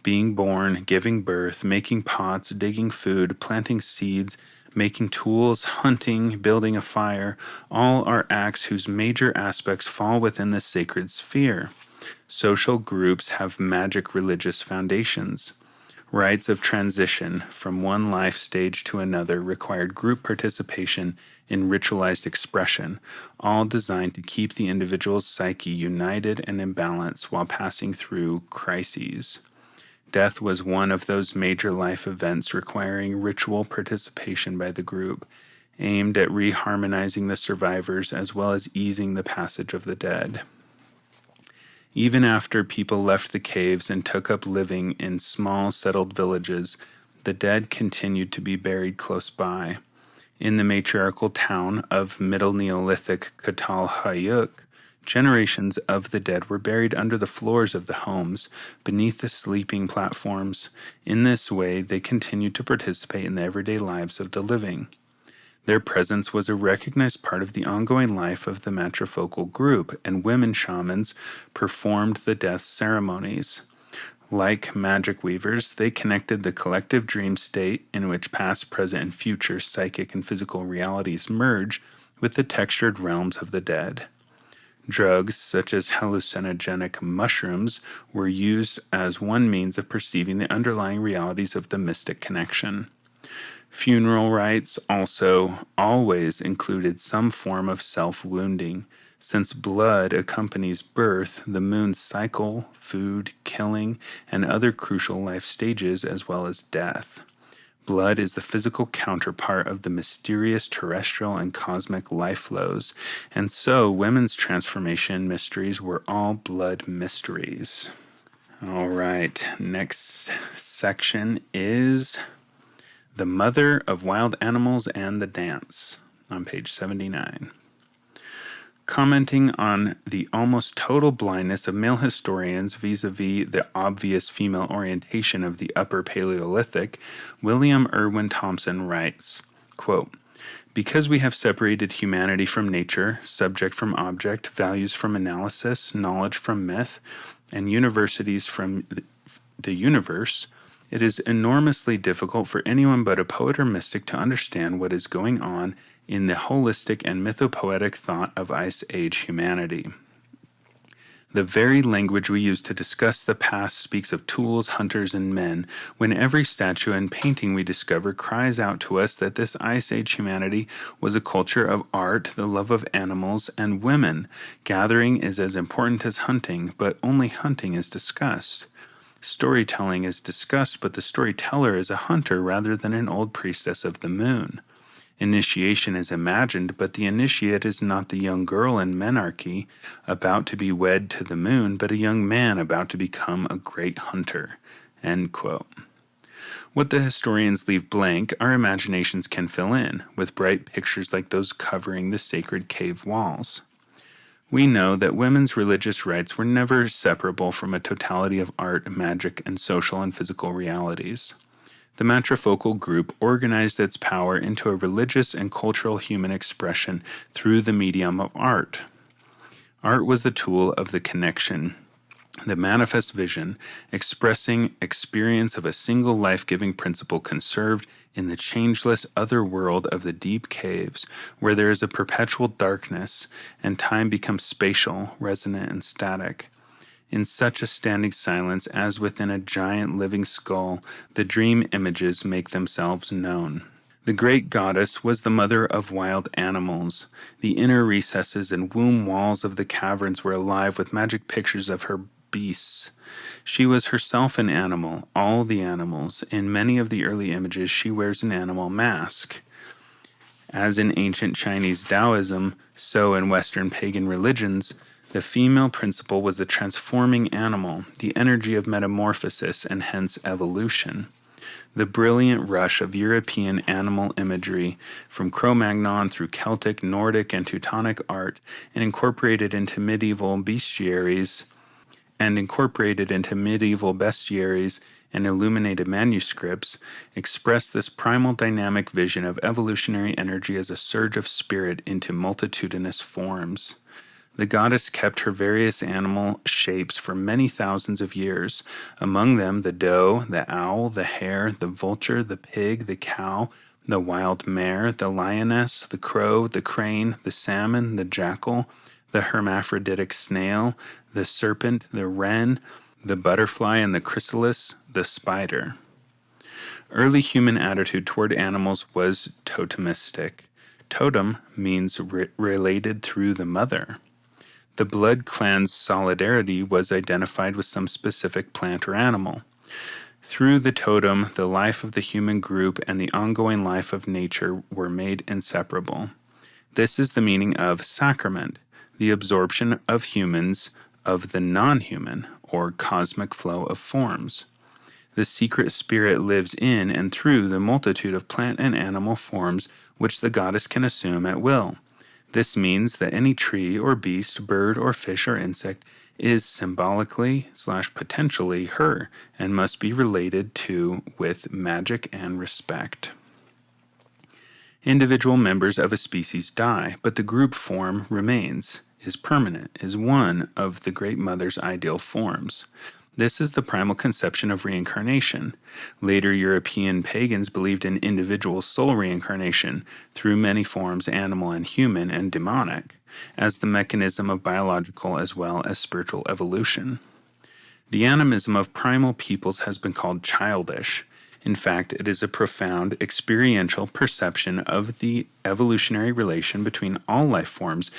Being born, giving birth, making pots, digging food, planting seeds, making tools, hunting, building a fire, all are acts whose major aspects fall within the sacred sphere. Social groups have magic religious foundations. Rites of transition from one life stage to another required group participation in ritualized expression, all designed to keep the individual's psyche united and in balance while passing through crises. Death was one of those major life events requiring ritual participation by the group. aimed at reharmonizing the survivors as well as easing the passage of the dead. Even after people left the caves and took up living in small settled villages, the dead continued to be buried close by. In the matriarchal town of Middle Neolithic Çatalhöyük, generations of the dead were buried under the floors of the homes, beneath the sleeping platforms. In this way, they continued to participate in the everyday lives of the living. Their presence was a recognized part of the ongoing life of the matriarchal group, and women shamans performed the death ceremonies. Like magic weavers, they connected the collective dream state in which past, present, and future psychic and physical realities merge with the textured realms of the dead. Drugs, such as hallucinogenic mushrooms, were used as one means of perceiving the underlying realities of the mystic connection. Funeral rites also always included some form of self-wounding. Since blood accompanies birth, the moon's cycle, food, killing, and other crucial life stages, as well as death. Blood is the physical counterpart of the mysterious terrestrial and cosmic life flows, and so women's transformation mysteries were all blood mysteries. All right, next section is The Mother of Wild Animals and the Dance, on page 79. Commenting on the almost total blindness of male historians vis-a-vis the obvious female orientation of the Upper Paleolithic, William Irwin Thompson writes, quote, "Because we have separated humanity from nature, subject from object, values from analysis, knowledge from myth, and universities from the universe, it is enormously difficult for anyone but a poet or mystic to understand what is going on in the holistic and mythopoetic thought of Ice Age humanity. The very language we use to discuss the past speaks of tools, hunters, and men, when every statue and painting we discover cries out to us that this Ice Age humanity was a culture of art, the love of animals, and women. Gathering is as important as hunting, but only hunting is discussed. Storytelling is discussed, but the storyteller is a hunter rather than an old priestess of the moon. Initiation is imagined, but the initiate is not the young girl in menarche about to be wed to the moon, but a young man about to become a great hunter." End quote. What the historians leave blank, our imaginations can fill in, with bright pictures like those covering the sacred cave walls. We know that women's religious rites were never separable from a totality of art, magic, and social and physical realities. The matrifocal group organized its power into a religious and cultural human expression through the medium of art. Art was the tool of the connection, the manifest vision, expressing experience of a single life-giving principle conserved in the changeless other world of the deep caves, where there is a perpetual darkness, and time becomes spatial, resonant, and static. In such a standing silence as within a giant living skull, the dream images make themselves known. The great goddess was the mother of wild animals. The inner recesses and womb walls of the caverns were alive with magic pictures of her beasts. She was herself an animal, all the animals. In many of the early images, she wears an animal mask. As in ancient Chinese Taoism, so in Western pagan religions, the female principle was the transforming animal, the energy of metamorphosis and hence evolution. The brilliant rush of European animal imagery from Cro-Magnon through Celtic, Nordic, and Teutonic art and incorporated into medieval bestiaries and illuminated manuscripts, express this primal dynamic vision of evolutionary energy as a surge of spirit into multitudinous forms. The goddess kept her various animal shapes for many thousands of years, among them the doe, the owl, the hare, the vulture, the pig, the cow, the wild mare, the lioness, the crow, the crane, the salmon, the jackal, the hermaphroditic snail, the serpent, the wren, the butterfly and the chrysalis, the spider. Early human attitude toward animals was totemistic. Totem means related through the mother. The blood clan's solidarity was identified with some specific plant or animal. Through the totem, the life of the human group and the ongoing life of nature were made inseparable. This is the meaning of sacrament, the absorption of humans of the non-human, or cosmic flow of forms. The secret spirit lives in and through the multitude of plant and animal forms which the goddess can assume at will. This means that any tree or beast, bird or fish or insect is symbolically/potentially her and must be related to with magic and respect. Individual members of a species die, but the group form remains, is permanent, is one of the Great Mother's ideal forms. This is the primal conception of reincarnation. Later European pagans believed in individual soul reincarnation through many forms, animal and human and demonic, as the mechanism of biological as well as spiritual evolution. The animism of primal peoples has been called childish. In fact, it is a profound experiential perception of the evolutionary relation between all life forms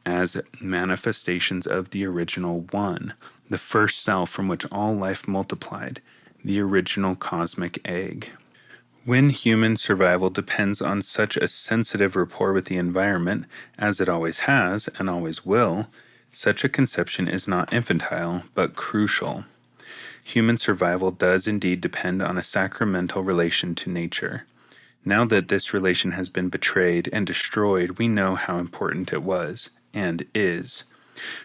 as manifestations of the original one, the first cell from which all life multiplied, the original cosmic egg. When human survival depends on such a sensitive rapport with the environment, as it always has and always will, such a conception is not infantile, but crucial. Human survival does indeed depend on a sacramental relation to nature. Now that this relation has been betrayed and destroyed, we know how important it was, and is.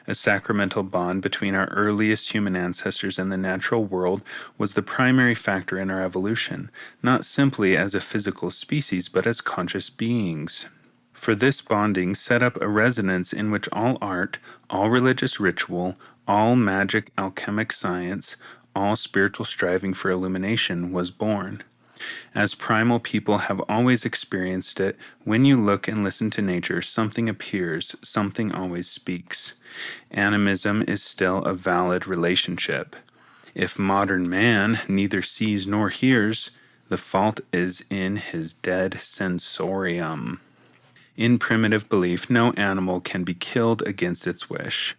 A sacramental bond between our earliest human ancestors and the natural world was the primary factor in our evolution, not simply as a physical species, but as conscious beings. For this bonding set up a resonance in which all art, all religious ritual, all magic alchemic science, all spiritual striving for illumination was born. As primal people have always experienced it, when you look and listen to nature, something appears, something always speaks. Animism is still a valid relationship. If modern man neither sees nor hears, the fault is in his dead sensorium. In primitive belief, no animal can be killed against its wish.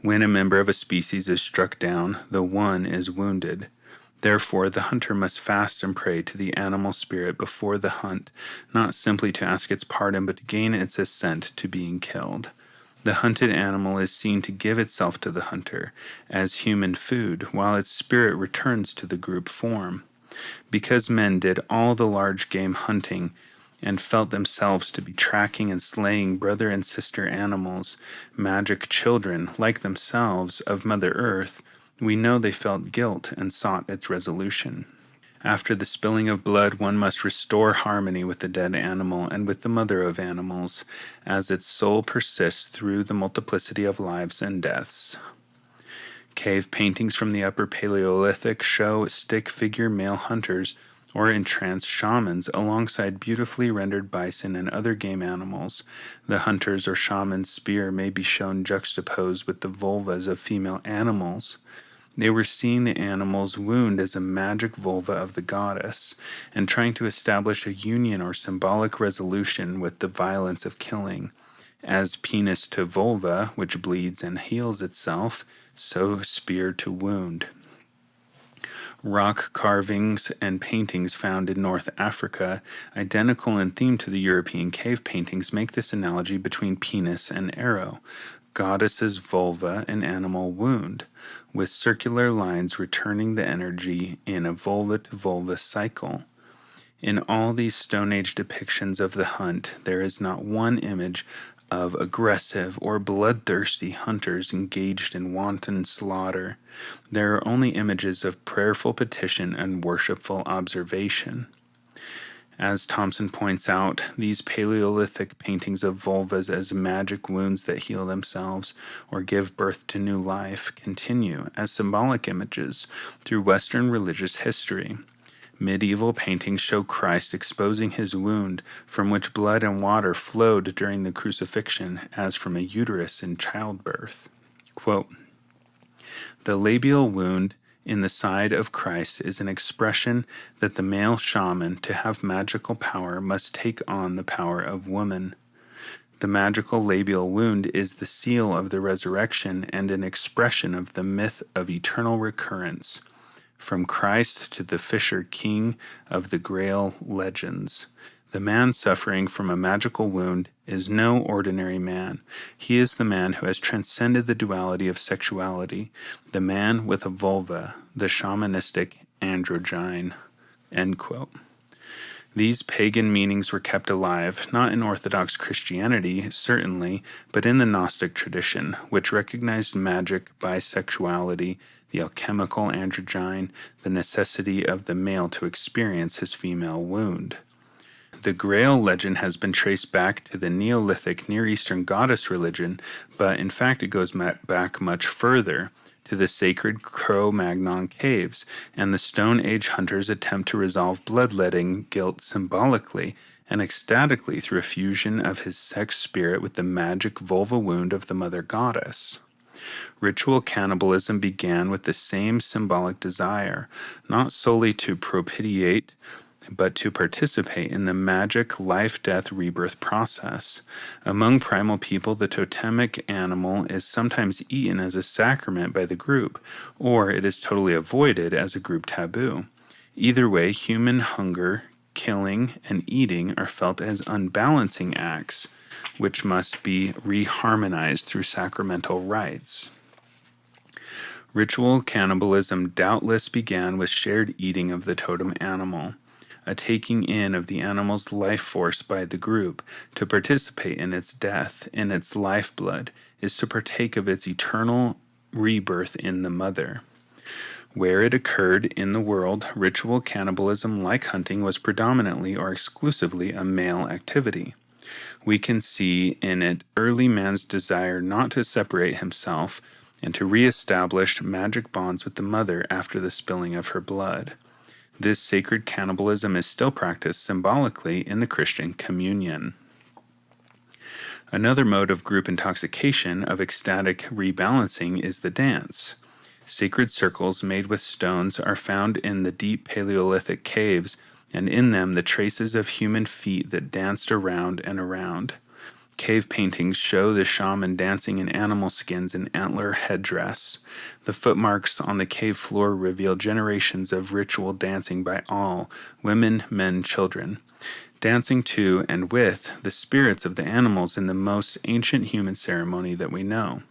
When a member of a species is struck down, the one is wounded. Therefore, the hunter must fast and pray to the animal spirit before the hunt, not simply to ask its pardon, but to gain its assent to being killed. The hunted animal is seen to give itself to the hunter as human food, while its spirit returns to the group form. Because men did all the large game hunting and felt themselves to be tracking and slaying brother and sister animals, magic children, like themselves, of Mother Earth, we know they felt guilt and sought its resolution. After the spilling of blood, one must restore harmony with the dead animal and with the mother of animals, as its soul persists through the multiplicity of lives and deaths. Cave paintings from the Upper Paleolithic show stick-figure male hunters or entranced shamans alongside beautifully rendered bison and other game animals. The hunter's or shaman's spear may be shown juxtaposed with the vulvas of female animals. They were seeing the animal's wound as a magic vulva of the goddess, and trying to establish a union or symbolic resolution with the violence of killing. As penis to vulva, which bleeds and heals itself, so spear to wound. Rock carvings and paintings found in North Africa, identical in theme to the European cave paintings, make this analogy between penis and arrow, goddess's vulva and animal wound, with circular lines returning the energy in a vulva-to-vulva cycle. In all these Stone Age depictions of the hunt, there is not one image of aggressive or bloodthirsty hunters engaged in wanton slaughter. There are only images of prayerful petition and worshipful observation. As Thompson points out, these Paleolithic paintings of vulvas as magic wounds that heal themselves or give birth to new life continue as symbolic images through Western religious history. Medieval paintings show Christ exposing his wound, from which blood and water flowed during the crucifixion, as from a uterus in childbirth. Quote, "The labial wound in the side of Christ is an expression that the male shaman, to have magical power, must take on the power of woman. The magical labial wound is the seal of the resurrection and an expression of the myth of eternal recurrence. from Christ to the Fisher King of the Grail legends. The man suffering from a magical wound is no ordinary man. He is the man who has transcended the duality of sexuality, the man with a vulva, the shamanistic androgyne. End quote. These pagan meanings were kept alive, not in Orthodox Christianity, certainly, but in the Gnostic tradition, which recognized magic, bisexuality, the alchemical androgyne, the necessity of the male to experience his female wound. The Grail legend has been traced back to the Neolithic Near Eastern goddess religion, but in fact it goes back much further, to the sacred Cro-Magnon caves, and the Stone Age hunters attempt to resolve bloodletting guilt symbolically and ecstatically through a fusion of his sex spirit with the magic vulva wound of the mother goddess. Ritual cannibalism began with the same symbolic desire, not solely to propitiate, but to participate in the magic life-death rebirth process. Among primal people, the totemic animal is sometimes eaten as a sacrament by the group, or it is totally avoided as a group taboo. Either way, human hunger, killing, and eating are felt as unbalancing acts, which must be reharmonized through sacramental rites. Ritual cannibalism doubtless began with shared eating of the totem animal, a taking in of the animal's life force by the group. To participate in its death, in its lifeblood, is to partake of its eternal rebirth in the mother. Where it occurred in the world, ritual cannibalism, like hunting, was predominantly or exclusively a male activity. We can see in it early man's desire not to separate himself and to reestablish magic bonds with the mother after the spilling of her blood. This sacred cannibalism is still practiced symbolically in the Christian communion. Another mode of group intoxication, of ecstatic rebalancing, is the dance. Sacred circles made with stones are found in the deep Paleolithic caves, and in them the traces of human feet that danced around and around. Cave paintings show the shaman dancing in animal skins and antler headdress. The footmarks on the cave floor reveal generations of ritual dancing by all, women, men, children, dancing to and with the spirits of the animals in the most ancient human ceremony that we know.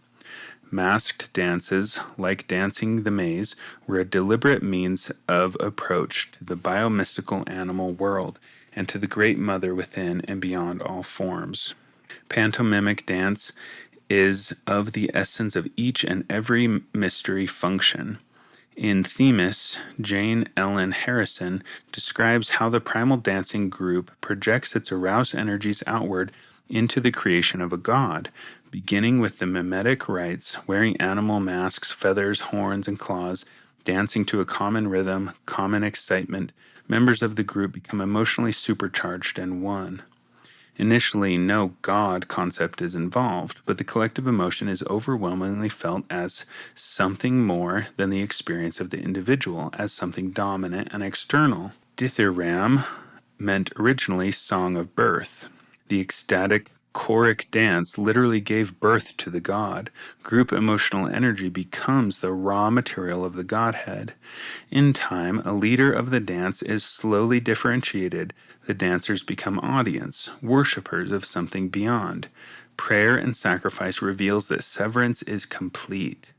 Masked dances, like dancing the maze, were a deliberate means of approach to the biomystical animal world and to the great mother within and beyond all forms. Pantomimic dance is of the essence of each and every mystery function. In Themis, Jane Ellen Harrison describes how the primal dancing group projects its aroused energies outward into the creation of a god, beginning with the mimetic rites, wearing animal masks, feathers, horns, and claws, dancing to a common rhythm, common excitement. Members of the group become emotionally supercharged and one. Initially, no God concept is involved, but the collective emotion is overwhelmingly felt as something more than the experience of the individual, as something dominant and external. Dithyram meant originally song of birth. The ecstatic choric dance literally gave birth to the god. Group emotional energy becomes the raw material of the godhead. In time, a leader of the dance is slowly differentiated. The dancers become audience, worshippers of something beyond. Prayer and sacrifice reveals that severance is complete.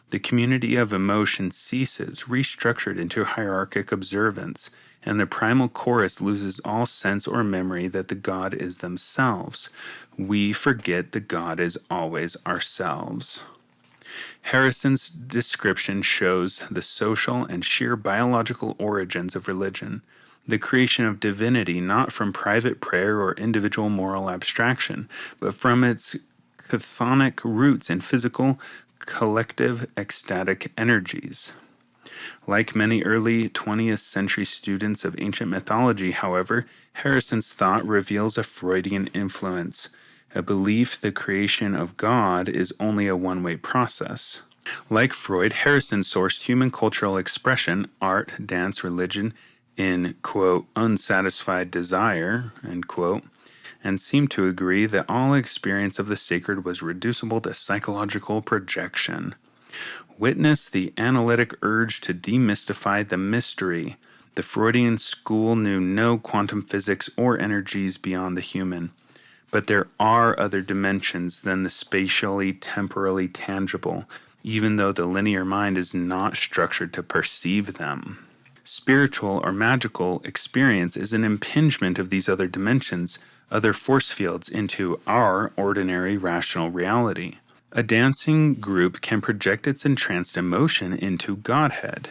The community of emotion ceases, restructured into hierarchic observance, and the primal chorus loses all sense or memory that the God is themselves. We forget the God is always ourselves. Harrison's description shows the social and sheer biological origins of religion, the creation of divinity not from private prayer or individual moral abstraction, but from its chthonic roots in physical, collective, ecstatic energies. Like many early 20th century students of ancient mythology, however, Harrison's thought reveals a Freudian influence, a belief the creation of God is only a one-way process. Like Freud, Harrison sourced human cultural expression, art, dance, religion, in, quote, unsatisfied desire, end quote, and seemed to agree that all experience of the sacred was reducible to psychological projection. Witness the analytic urge to demystify the mystery. The Freudian school knew no quantum physics or energies beyond the human. But there are other dimensions than the spatially, temporally tangible, even though the linear mind is not structured to perceive them. Spiritual or magical experience is an impingement of these other dimensions, other force fields, into our ordinary rational reality. A dancing group can project its entranced emotion into Godhead.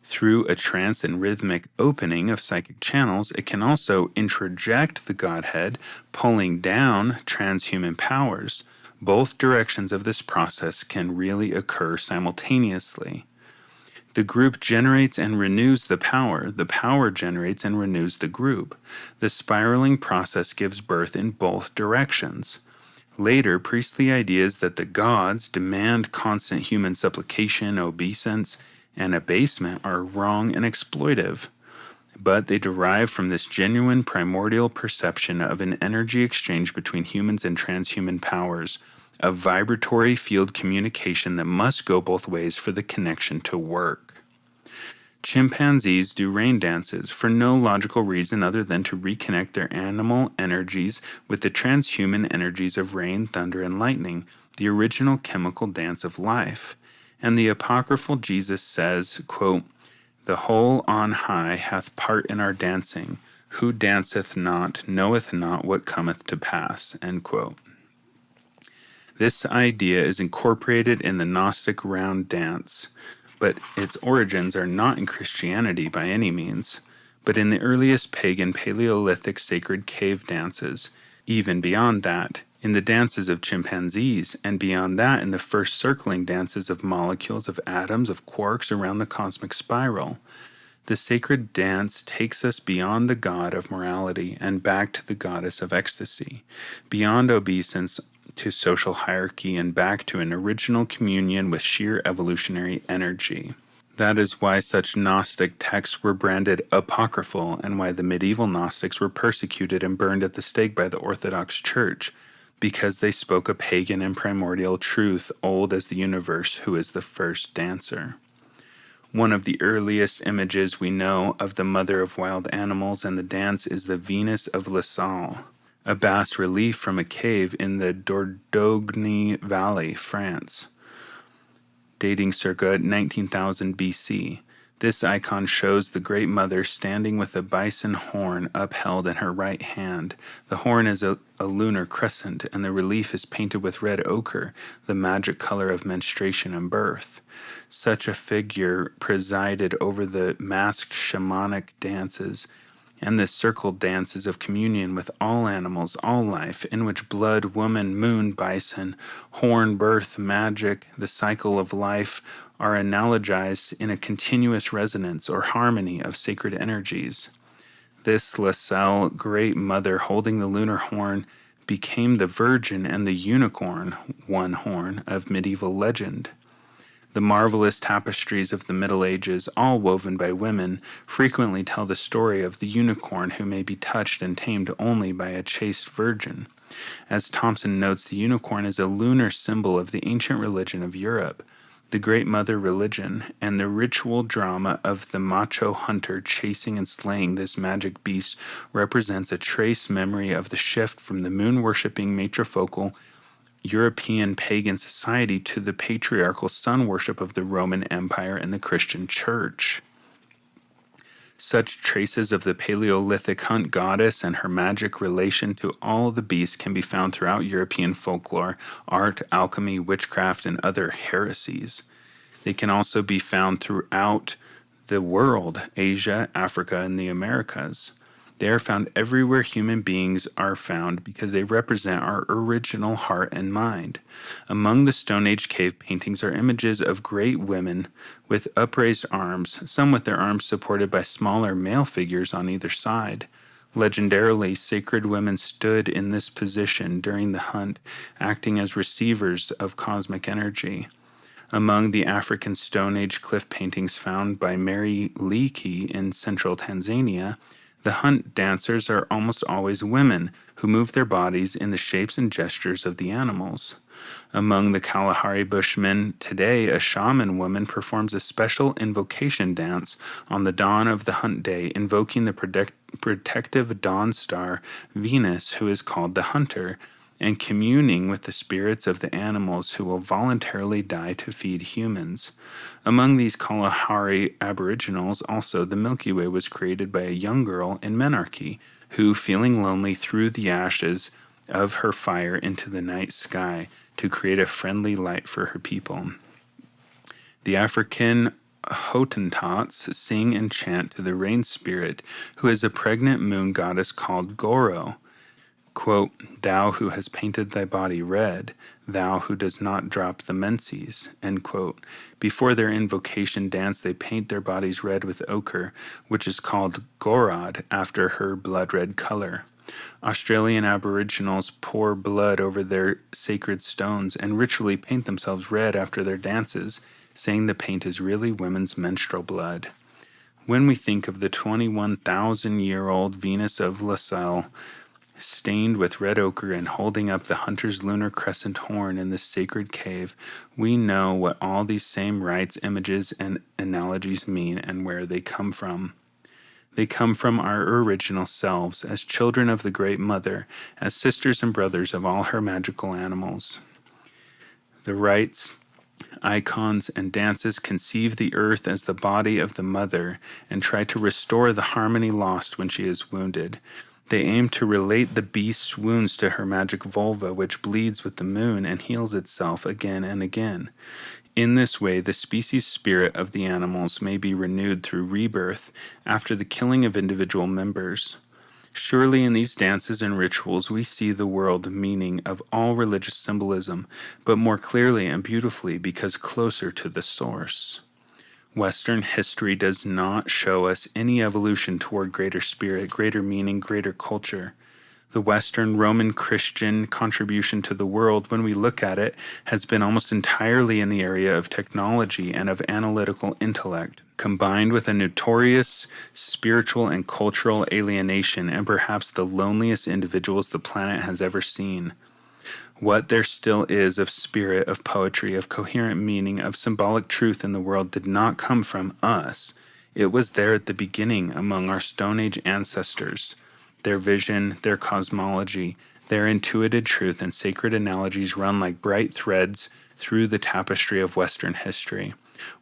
Through a trance and rhythmic opening of psychic channels, it can also introject the Godhead, pulling down transhuman powers. Both directions of this process can really occur simultaneously. The group generates and renews the power generates and renews the group. The spiraling process gives birth in both directions. Later, priestly ideas that the gods demand constant human supplication, obeisance, and abasement are wrong and exploitive, but they derive from this genuine primordial perception of an energy exchange between humans and transhuman powers, a vibratory field communication that must go both ways for the connection to work. Chimpanzees do rain dances for no logical reason other than to reconnect their animal energies with the transhuman energies of rain, thunder, and lightning, the original chemical dance of life. And the apocryphal Jesus says, quote, "The whole on high hath part in our dancing. Who danceth not knoweth not what cometh to pass." End quote. This idea is incorporated in the Gnostic round dance, but its origins are not in Christianity by any means, but in the earliest pagan Paleolithic sacred cave dances, even beyond that, in the dances of chimpanzees, and beyond that in the first circling dances of molecules, of atoms, of quarks around the cosmic spiral. The sacred dance takes us beyond the god of morality and back to the goddess of ecstasy, beyond obeisance to social hierarchy and back to an original communion with sheer evolutionary energy. That is why such Gnostic texts were branded apocryphal and why the medieval Gnostics were persecuted and burned at the stake by the Orthodox Church, because they spoke a pagan and primordial truth, old as the universe, who is the first dancer. One of the earliest images we know of the mother of wild animals and the dance is the Venus of La Salle, a bas relief from a cave in the Dordogne Valley, France, dating circa 19,000 BC. This icon shows the Great Mother standing with a bison horn upheld in her right hand. The horn is a lunar crescent, and the relief is painted with red ochre, the magic color of menstruation and birth. Such a figure presided over the masked shamanic dances and the circle dances of communion with all animals, all life, in which blood, woman, moon, bison, horn, birth, magic, the cycle of life are analogized in a continuous resonance or harmony of sacred energies. This La Salle Great Mother holding the lunar horn became the Virgin and the unicorn, one horn, of medieval legend. The marvelous tapestries of the Middle Ages, all woven by women, frequently tell the story of the unicorn who may be touched and tamed only by a chaste virgin. As Thompson notes, the unicorn is a lunar symbol of the ancient religion of Europe, the Great Mother religion, and the ritual drama of the macho hunter chasing and slaying this magic beast represents a trace memory of the shift from the moon-worshipping matrifocal European pagan society to the patriarchal sun worship of the Roman Empire and the Christian Church. Such traces of the Paleolithic hunt goddess and her magic relation to all the beasts can be found throughout European folklore, art, alchemy, witchcraft, and other heresies. They can also be found throughout the world, Asia, Africa, and the Americas. They are found everywhere human beings are found because they represent our original heart and mind. Among the Stone Age cave paintings are images of great women with upraised arms, some with their arms supported by smaller male figures on either side. Legendarily, sacred women stood in this position during the hunt, acting as receivers of cosmic energy. Among the African Stone Age cliff paintings found by Mary Leakey in central Tanzania, the hunt dancers are almost always women who move their bodies in the shapes and gestures of the animals. Among the Kalahari Bushmen today, a shaman woman performs a special invocation dance on the dawn of the hunt day, invoking the protective dawn star Venus, who is called the hunter, and communing with the spirits of the animals who will voluntarily die to feed humans. Among these Kalahari aboriginals, also, the Milky Way was created by a young girl in menarche, who, feeling lonely, threw the ashes of her fire into the night sky to create a friendly light for her people. The African Hottentots sing and chant to the rain spirit, who is a pregnant moon goddess called Goro. Quote, "Thou who has painted thy body red, thou who does not drop the menses." End quote. Before their invocation dance, they paint their bodies red with ochre, which is called gorod after her blood-red color. Australian Aboriginals pour blood over their sacred stones and ritually paint themselves red after their dances, saying the paint is really women's menstrual blood. When we think of the 21,000-year-old Venus of La Salle, stained with red ochre and holding up the hunter's lunar crescent horn in this sacred cave, we know what all these same rites, images, and analogies mean and where they come from. They come from our original selves, as children of the Great Mother, as sisters and brothers of all her magical animals. The rites, icons, and dances conceive the earth as the body of the mother and try to restore the harmony lost when she is wounded. They aim to relate the beast's wounds to her magic vulva, which bleeds with the moon and heals itself again and again. In this way, the species spirit of the animals may be renewed through rebirth after the killing of individual members. Surely in these dances and rituals we see the world meaning of all religious symbolism, but more clearly and beautifully because closer to the source. Western history does not show us any evolution toward greater spirit, greater meaning, greater culture. The Western Roman Christian contribution to the world, when we look at it, has been almost entirely in the area of technology and of analytical intellect, combined with a notorious spiritual and cultural alienation and perhaps the loneliest individuals the planet has ever seen. What there still is of spirit, of poetry, of coherent meaning, of symbolic truth in the world did not come from us. It was there at the beginning among our Stone Age ancestors. Their vision, their cosmology, their intuited truth and sacred analogies run like bright threads through the tapestry of Western history.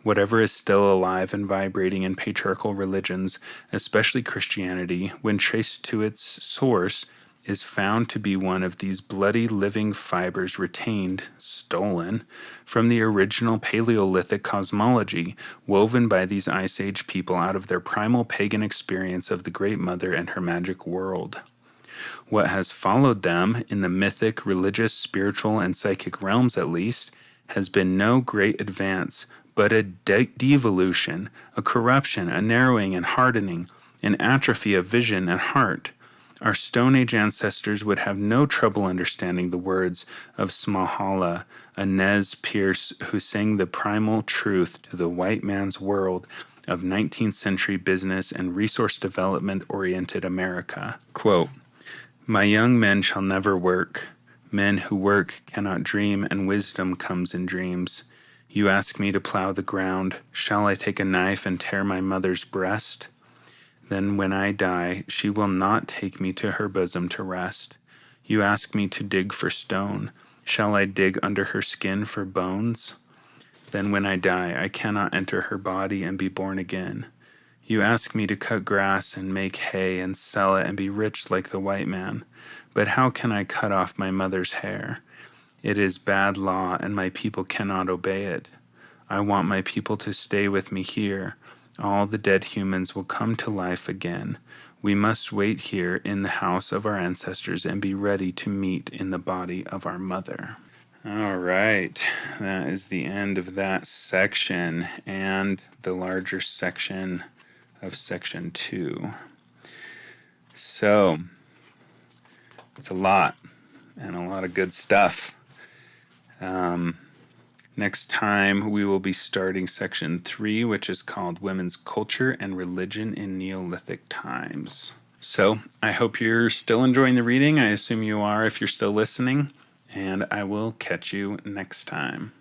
Whatever is still alive and vibrating in patriarchal religions, especially Christianity, when traced to its source, is found to be one of these bloody living fibers retained, stolen, from the original Paleolithic cosmology, woven by these Ice Age people out of their primal pagan experience of the Great Mother and her magic world. What has followed them, in the mythic, religious, spiritual, and psychic realms at least, has been no great advance, but a devolution, a corruption, a narrowing and hardening, an atrophy of vision and heart. Our Stone Age ancestors would have no trouble understanding the words of Smahala, a Nez Perce who sang the primal truth to the white man's world of 19th century business and resource development-oriented America. Quote, "My young men shall never work. Men who work cannot dream, and wisdom comes in dreams. You ask me to plow the ground. Shall I take a knife and tear my mother's breast? Then when I die, she will not take me to her bosom to rest. You ask me to dig for stone. Shall I dig under her skin for bones? Then when I die, I cannot enter her body and be born again. You ask me to cut grass and make hay and sell it and be rich like the white man. But how can I cut off my mother's hair? It is bad law, and my people cannot obey it. I want my people to stay with me here. All the dead humans will come to life again. We must wait here in the house of our ancestors and be ready to meet in the body of our mother." All right, that is the end of that section and the larger section of section 2. So, it's a lot and a lot of good stuff. Next time, we will be starting section 3, which is called Women's Culture and Religion in Neolithic Times. So, I hope you're still enjoying the reading. I assume you are if you're still listening. and I will catch you next time.